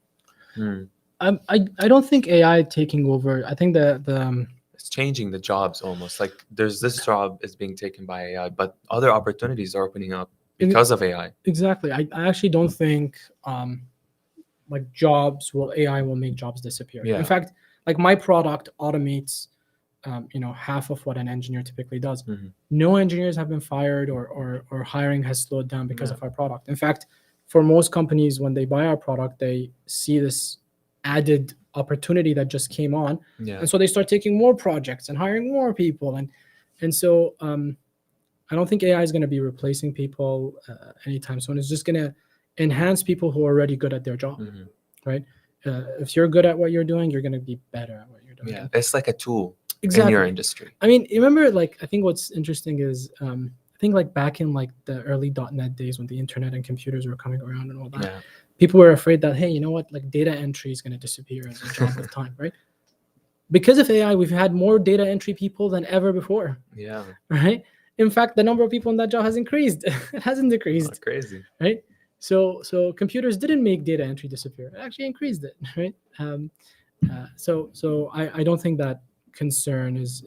I don't think AI taking over. I think It's changing the jobs almost. Like there's this job is being taken by AI, but other opportunities are opening up because of AI. Exactly. I actually don't think like AI will make jobs disappear. Yeah. In fact, like my product automates half of what an engineer typically does. No engineers have been fired or hiring has slowed down because of our product. In fact, for most companies, when they buy our product, they see this added opportunity that just came on, and so they start taking more projects and hiring more people, and so I don't think AI is going to be replacing people anytime soon. It's just going to enhance people who are already good at their job, right? If you're good at what you're doing, you're going to be better at what you're doing. Yeah, it's like a tool Exactly. in your industry. I mean, you remember, like, I think what's interesting is I think like back in like the early .NET days when the internet and computers were coming around and all that, people were afraid that, hey, you know what, like data entry is going to disappear as a job with time, right? Because of AI, we've had more data entry people than ever before. Yeah. Right. In fact, the number of people in that job has increased. It hasn't decreased. That's crazy. Right. So computers didn't make data entry disappear. It actually increased it. Right. So I don't think that concern is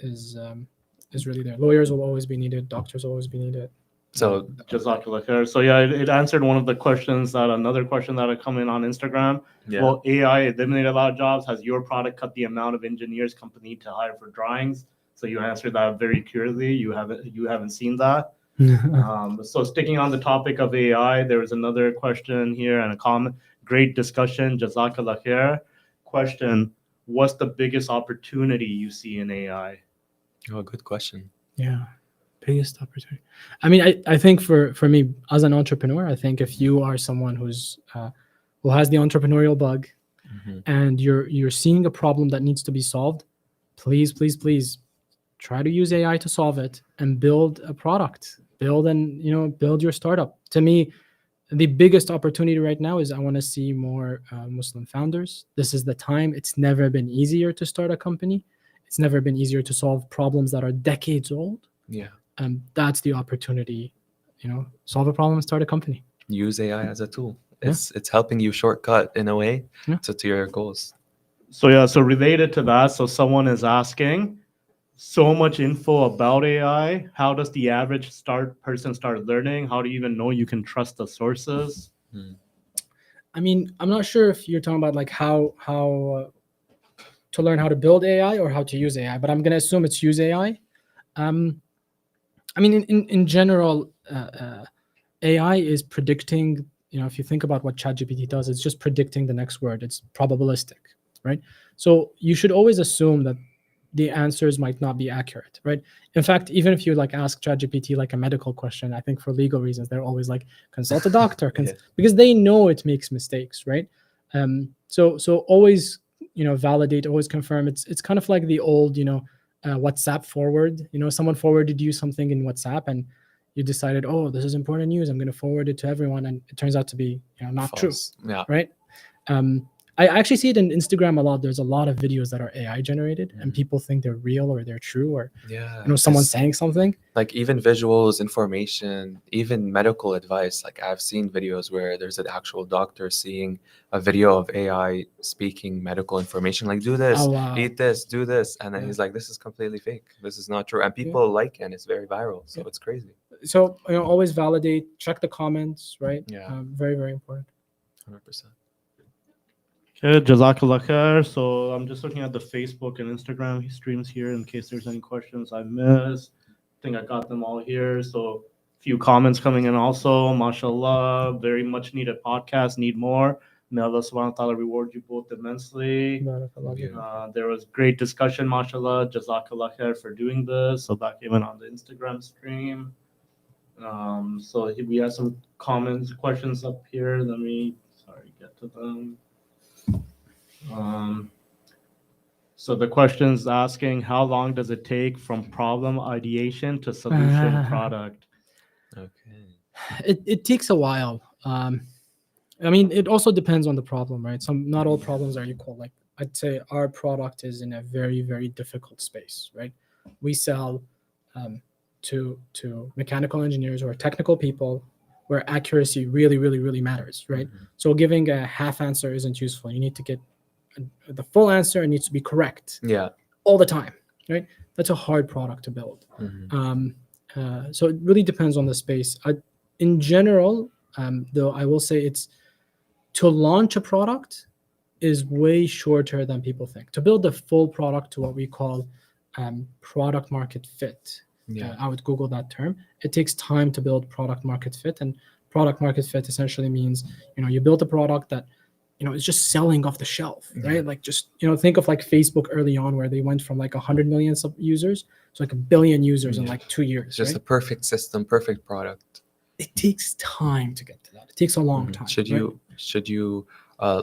really there. Lawyers will always be needed. Doctors will always be needed. So Jazakallah khair. So yeah, it answered one of the questions another question that had come in on Instagram. Yeah. Well, AI eliminated a lot of jobs. Has your product cut the amount of engineers company need to hire for drawings? So you answered that very clearly. You haven't seen that. So sticking on the topic of AI, there was another question here and a comment. Great discussion. Jazakallah khair. Question: what's the biggest opportunity you see in AI? Oh, good question. Yeah. Biggest opportunity. I mean, I think for me as an entrepreneur, I think if you are someone who has the entrepreneurial bug and you're seeing a problem that needs to be solved, please try to use AI to solve it and build a product, build your startup. To me, the biggest opportunity right now is I want to see more Muslim founders. This is the time. It's never been easier to start a company. It's never been easier to solve problems that are decades old. Yeah. That's the opportunity, solve a problem and start a company. Use AI as a tool. It's helping you shortcut in a way to your goals. So related to that, so someone is asking, so much info about AI. How does the average person start learning? How do you even know you can trust the sources? I mean, I'm not sure if you're talking about like how to learn how to build AI or how to use AI, but I'm going to assume it's use AI. I mean, in general, AI is predicting, if you think about what ChatGPT does, it's just predicting the next word. It's probabilistic, right? So you should always assume that the answers might not be accurate, right? In fact, even if you like ask ChatGPT like a medical question, I think for legal reasons, they're always like, consult a doctor, because they know it makes mistakes, right? So always, validate, always confirm. It's kind of like the old, WhatsApp forward. Someone forwarded you something in WhatsApp and you decided, oh, this is important news, I'm going to forward it to everyone, and it turns out to be not false. True. Yeah. Right. I actually see it in Instagram a lot. There's a lot of videos that are AI generated, and Mhm. people think they're real or they're true, or Yeah. someone it's- saying something. like even visuals, information, even medical advice. Like I've seen videos where there's an actual doctor seeing a video of AI speaking medical information, like do this, Oh wow. eat this, do this, and then Yeah. he's like, this is completely fake. This is not true, and people like it, and it's very viral. So Yeah. it's crazy. So always validate, check the comments, right? Yeah. Very, very important. 100%. Okay, Jazakallah khair. So I'm just looking at the Facebook and Instagram streams here in case there's any questions I missed. I think I got them all here. So a few comments coming in also. MashaAllah, very much needed podcast, need more. May Allah subhanahu wa ta'ala reward you both immensely. There was great discussion, mashallah. Jazakallah khair for doing this. So that came in on the Instagram stream. So we have some comments, questions up here. Let me, get to them. So the question's asking, how long does it take from problem ideation to solution product? Okay. It takes a while. I mean, it also depends on the problem, right? Not all problems are equal. Like I'd say our product is in a very, very difficult space, right? We sell to mechanical engineers or technical people where accuracy really, really, really matters, right? Mhm. So giving a half answer isn't useful. You need to get the full answer. It needs to be correct Yeah. all the time, right? That's a hard product to build. Mhm. So it really depends on the space. In general, though, I will say it's to launch a product is way shorter than people think. To build a full product to what we call product market fit, Yeah. I would Google that term. It takes time to build product market fit, and product market fit essentially means you build a product that it's just selling off the shelf, right? Yeah. Like just think of like Facebook early on, where they went from like 100 million users to like 1 billion users in Yeah. like 2 years. It's just right? a perfect system, perfect product. It takes time to get to that. It takes a long Mhm. time. Should you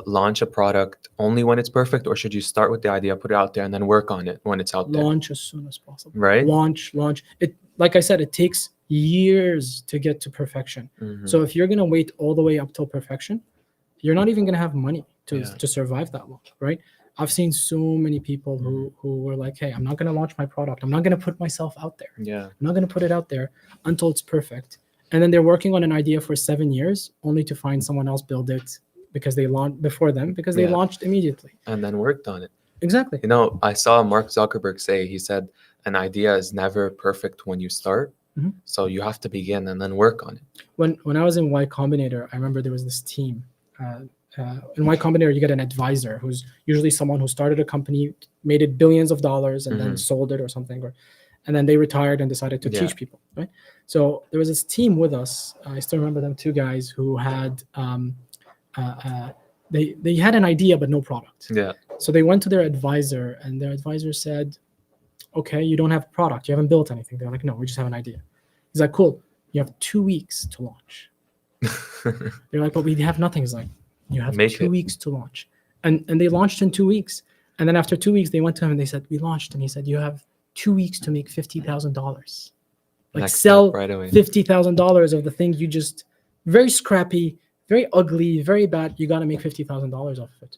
launch a product only when it's perfect, or should you start with the idea, put it out there, and then work on it when it's out there? Launch as soon as possible. Right? Launch. It, like I said, it takes years to get to perfection. Mhm. So if you're gonna wait all the way up till perfection, you're not even gonna have money to Yeah. survive that long, right? I've seen so many people who were like, hey, I'm not gonna launch my product. I'm not gonna put myself out there. Yeah. I'm not gonna put it out there until it's perfect. And then they're working on an idea for 7 years, only to find someone else build it because they launched before them, because they Yeah. launched immediately. And then worked on it. Exactly. I saw Mark Zuckerberg say, he said, an idea is never perfect when you start. Mhm. So you have to begin and then work on it. When I was in Y Combinator, I remember there was this team. In Y Combinator, you get an advisor who's usually someone who started a company, made it billions of dollars, and then Mhm. sold it or something, and then they retired and decided to Yeah. teach people, right? So there was this team with us. I still remember them, 2 guys who had they had an idea but no product. Yeah. So they went to their advisor, and their advisor said, okay, you don't have a product, you haven't built anything. They're like, no, we just have an idea. He's like, cool, you have 2 weeks to launch. They're like, but we have nothing. He's like, you have Make 2 it. weeks to launch. And they launched in 2 weeks. And then after 2 weeks, they went to him and they said, we launched. And he said, you have 2 weeks to make $50,000. Like Next sell step right away. $50,000 of the thing you just, very scrappy, very ugly, very bad. You got to make $50,000 off of it.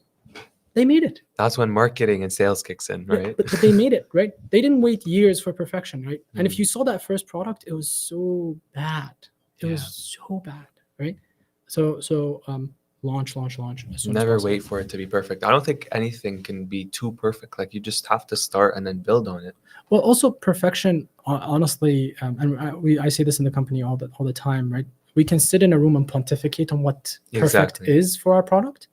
They made it. That's when marketing and sales kicks in, Yeah, right? but they made it, right? They didn't wait years for perfection, right? And if Mhm. you saw that first product, it was so bad. It was Yeah. so bad, right? So launch as soon as Never possible. wait for it to be perfect. I don't think anything can be too perfect. Like you just have to start and then build on it. Well, also perfection, honestly, and I say this in the company all the time, right? We can sit in a room and pontificate on what perfect Exactly. is for our product.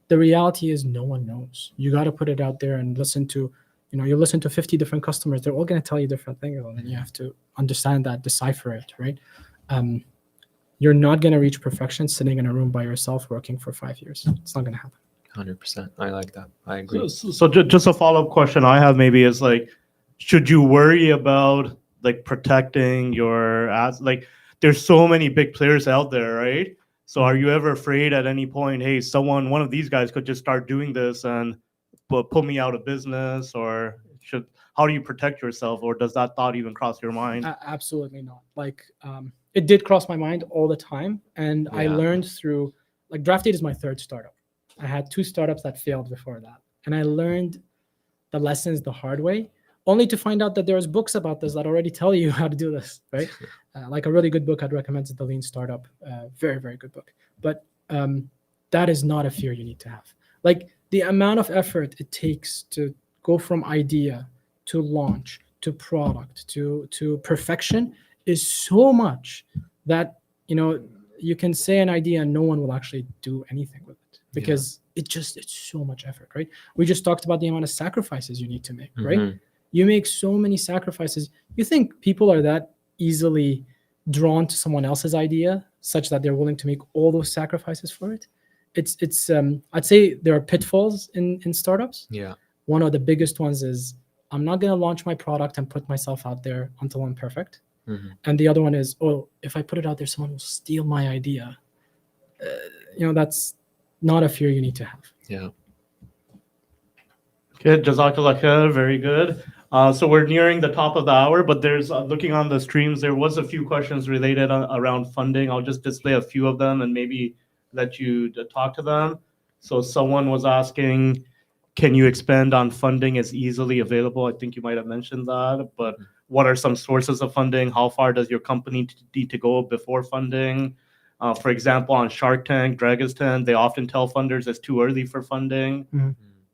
The reality is no one knows. You got to put it out there and listen to, you listen to 50 different customers. They're all going to tell you different things, and then you have to understand that, decipher it, right? You're not going to reach perfection sitting in a room by yourself working for 5 years. It's not going to happen. 100%. I like that. I agree. So just a follow-up question I have maybe is like, should you worry about like protecting your ads? Like there's so many big players out there, right? So are you ever afraid at any point, hey, one of these guys could just start doing this and pull me out of business? Or how do you protect yourself? Or does that thought even cross your mind? Absolutely not. Like it did cross my mind all the time, and I Yeah. learned through, like, DraftAid is my 3rd startup. I had 2 startups that failed before that, and I learned the lessons the hard way, only to find out that there's books about this that already tell you how to do this, right? Like a really good book I'd recommend is The Lean Startup. Very, very good book. But that is not a fear you need to have. Like the amount of effort it takes to go from idea to launch to product to perfection is so much that, you can say an idea and no one will actually do anything with it, because it's so much effort, right? We just talked about the amount of sacrifices you need to make, right? You make so many sacrifices. You think people are that easily drawn to someone else's idea such that they're willing to make all those sacrifices for it? It's I'd say there are pitfalls in startups. Yeah. One of the biggest ones is, I'm not going to launch my product and put myself out there until I'm perfect. And the other one is, oh, if I put it out there, someone will steal my idea. That's not a fear you need to have. Yeah. Okay, Jazakallah khair, very good. So we're nearing the top of the hour, but there's looking on the streams, there was a few questions related around funding. I'll just display a few of them and maybe let you talk to them. So someone was asking, can you expand on funding is easily available? I think you might have mentioned that, but what are some sources of funding? How far does your company need to go before funding? For example, on Shark Tank, Dragon's Den, they often tell funders it's too early for funding.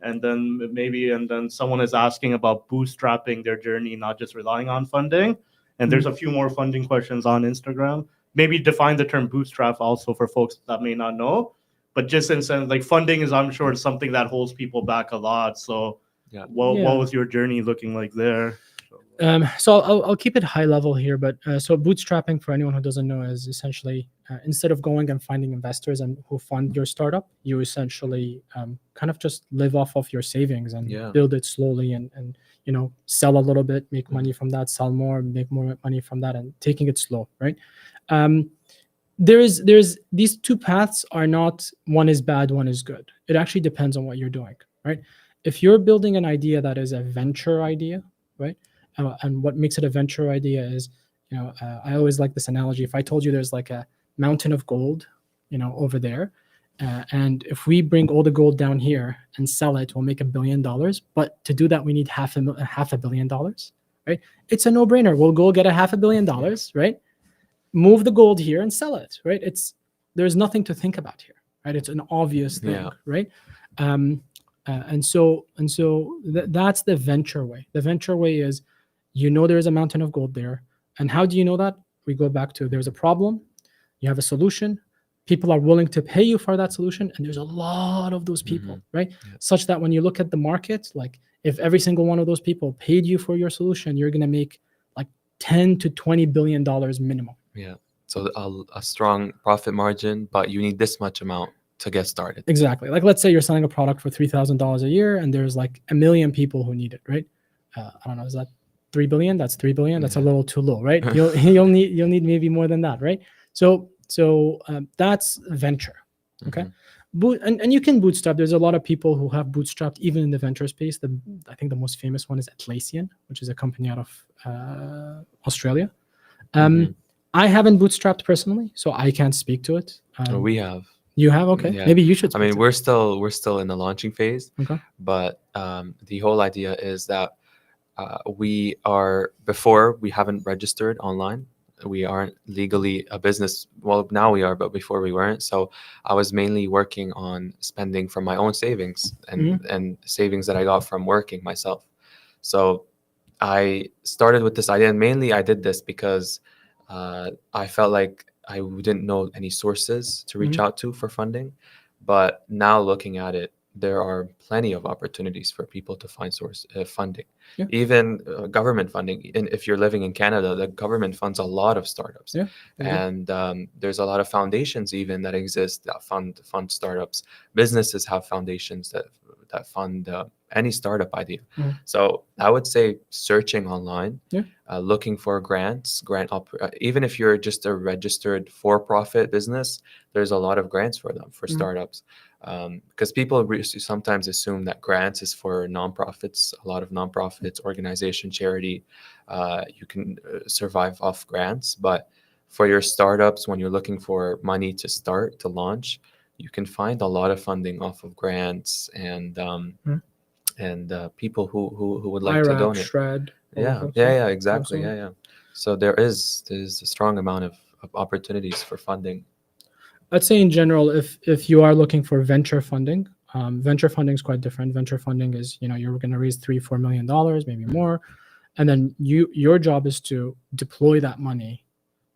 And then someone is asking about bootstrapping their journey, not just relying on funding. And there's a few more funding questions on Instagram. Maybe define the term bootstrap also for folks that may not know. But just in sense, like funding is, I'm sure, something that holds people back a lot. So what was your journey looking like there? So I'll keep it high level here, but so bootstrapping, for anyone who doesn't know, is essentially instead of going and finding investors and who fund your startup, you essentially kind of just live off of your savings and build it slowly and sell a little bit, make money from that, sell more, make more money from that, and taking it slow, right? There's these 2 paths are not, one is bad, one is good. It actually depends on what you're doing, right? If you're building an idea that is a venture idea, right? And what makes it a venture idea is, I always like this analogy. If I told you there's like a mountain of gold, over there, and if we bring all the gold down here and sell it, we'll make $1 billion. But to do that, we need half a $500 million, right? It's a no-brainer. We'll go get a $500 million, right? Move the gold here and sell it, right? There's nothing to think about here, right? It's an obvious thing, right? And so that's the venture way. The venture way is, there's a mountain of gold there. And how do you know that? We go back to, there's a problem, you have a solution, people are willing to pay you for that solution, and there's a lot of those people, right? Such that when you look at the market, like if every single one of those people paid you for your solution, you're going to make like $10 to $20 billion minimum. Yeah. So a strong profit margin, but you need this much amount to get started. Exactly. Like let's say you're selling a product for $3,000 a year, and there's like 1 million people who need it, right? I don't know, is that 3 billion? That's 3 billion. That's a little too low, right? You'll need maybe more than that, right? So that's venture, okay? And you can bootstrap. There's a lot of people who have bootstrapped even in the venture space. I think the most famous one is Atlassian, which is a company out of Australia. I haven't bootstrapped personally, so I can't speak to it. We have. You have? Okay. Yeah. Maybe you should. I mean, we're still in the launching phase. Okay. But the whole idea is that we haven't registered online. We aren't legally a business. Well, now we are, but before we weren't. So I was mainly working on spending from my own savings and savings that I got from working myself. So I started with this idea, and mainly I did this because I felt like I didn't know any sources to reach out to for funding. But now looking at it, there are plenty of opportunities for people to find funding, even government funding. And if you're living in Canada, the government funds a lot of startups, and there's a lot of foundations even that exist that fund startups. Businesses have foundations that fund any startup idea. So I would say searching online, looking for grants, even if you're just a registered for-profit business, there's a lot of grants for them for startups. Because people sometimes assume that grants is for nonprofits. A lot of nonprofits, organization, charity, you can survive off grants. But for your startups, when you're looking for money to launch, you can find a lot of funding off of grants and people who would like to IRAC, donate. Shred. all of Yeah, those, yeah, yeah, exactly. Awesome. Yeah, yeah. So there's a strong amount of opportunities for funding. I'd say in general, if you are looking for venture funding, venture funding is quite different. Venture funding is, you're going to raise $3-4 million, maybe more, and then your job is to deploy that money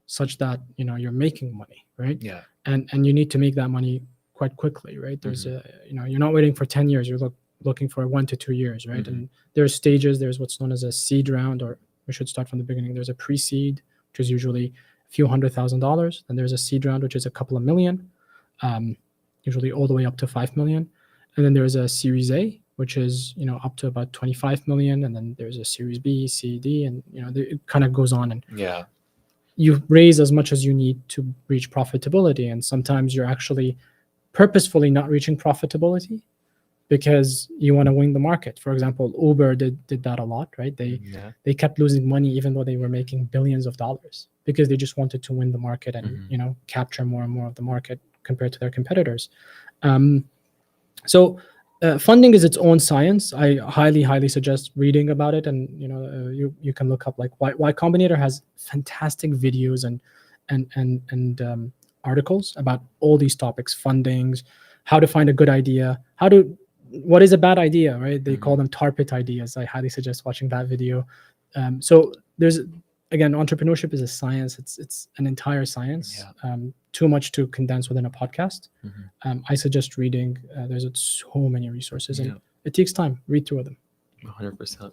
such that you're making money, right? Yeah. And you need to make that money quite quickly, right? There's you're not waiting for 10 years. You're looking for 1 to 2 years, right? And there's stages. There's what's known as a seed round, or we should start from the beginning. There's a pre-seed, which is usually a few $100,000. Then there's a seed round, which is a couple of million, usually all the way up to 5 million. And then there's a Series A, which is up to about 25 million. And then there's a Series B, C, D, and it kind of goes on. And Yeah. you raise as much as you need to reach profitability. And sometimes you're actually purposefully not reaching profitability because you want to win the market. For example, Uber did that a lot, right? They kept losing money even though they were making billions of dollars because they just wanted to win the market and capture more and more of the market compared to their competitors. So funding is its own science. I highly suggest reading about it, and you can look up like Y Combinator has fantastic videos and articles about all these topics: fundings, how to find a good idea, what is a bad idea, right? They call them tar pit ideas. I highly suggest watching that video. So there's, again, entrepreneurship is a science. It's an entire science. Too much to condense within a podcast. I suggest reading. There's so many resources, and it takes time. Read through them. 100%.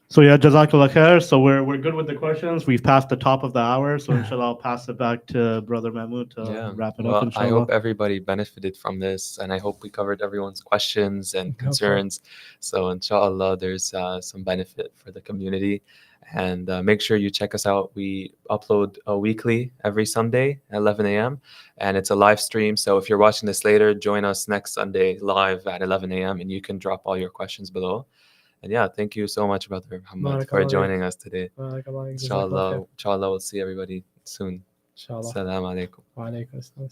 So yeah, Jazakallah khair. So we're good with the questions. We've passed the top of the hour. So inshallah, I'll pass it back to Brother Mahmoud to wrap it up. Inshallah. I hope everybody benefited from this, and I hope we covered everyone's questions and concerns. So inshallah, there's some benefit for the community. And make sure you check us out. We upload weekly every Sunday at 11 a.m. And it's a live stream. So if you're watching this later, join us next Sunday live at 11 a.m. and you can drop all your questions below. And yeah, thank you so much, Brother Muhammad, for joining us today. Inshallah, we'll see everybody soon. Inshallah. Assalamu alaikum. Wa alaikum assalam.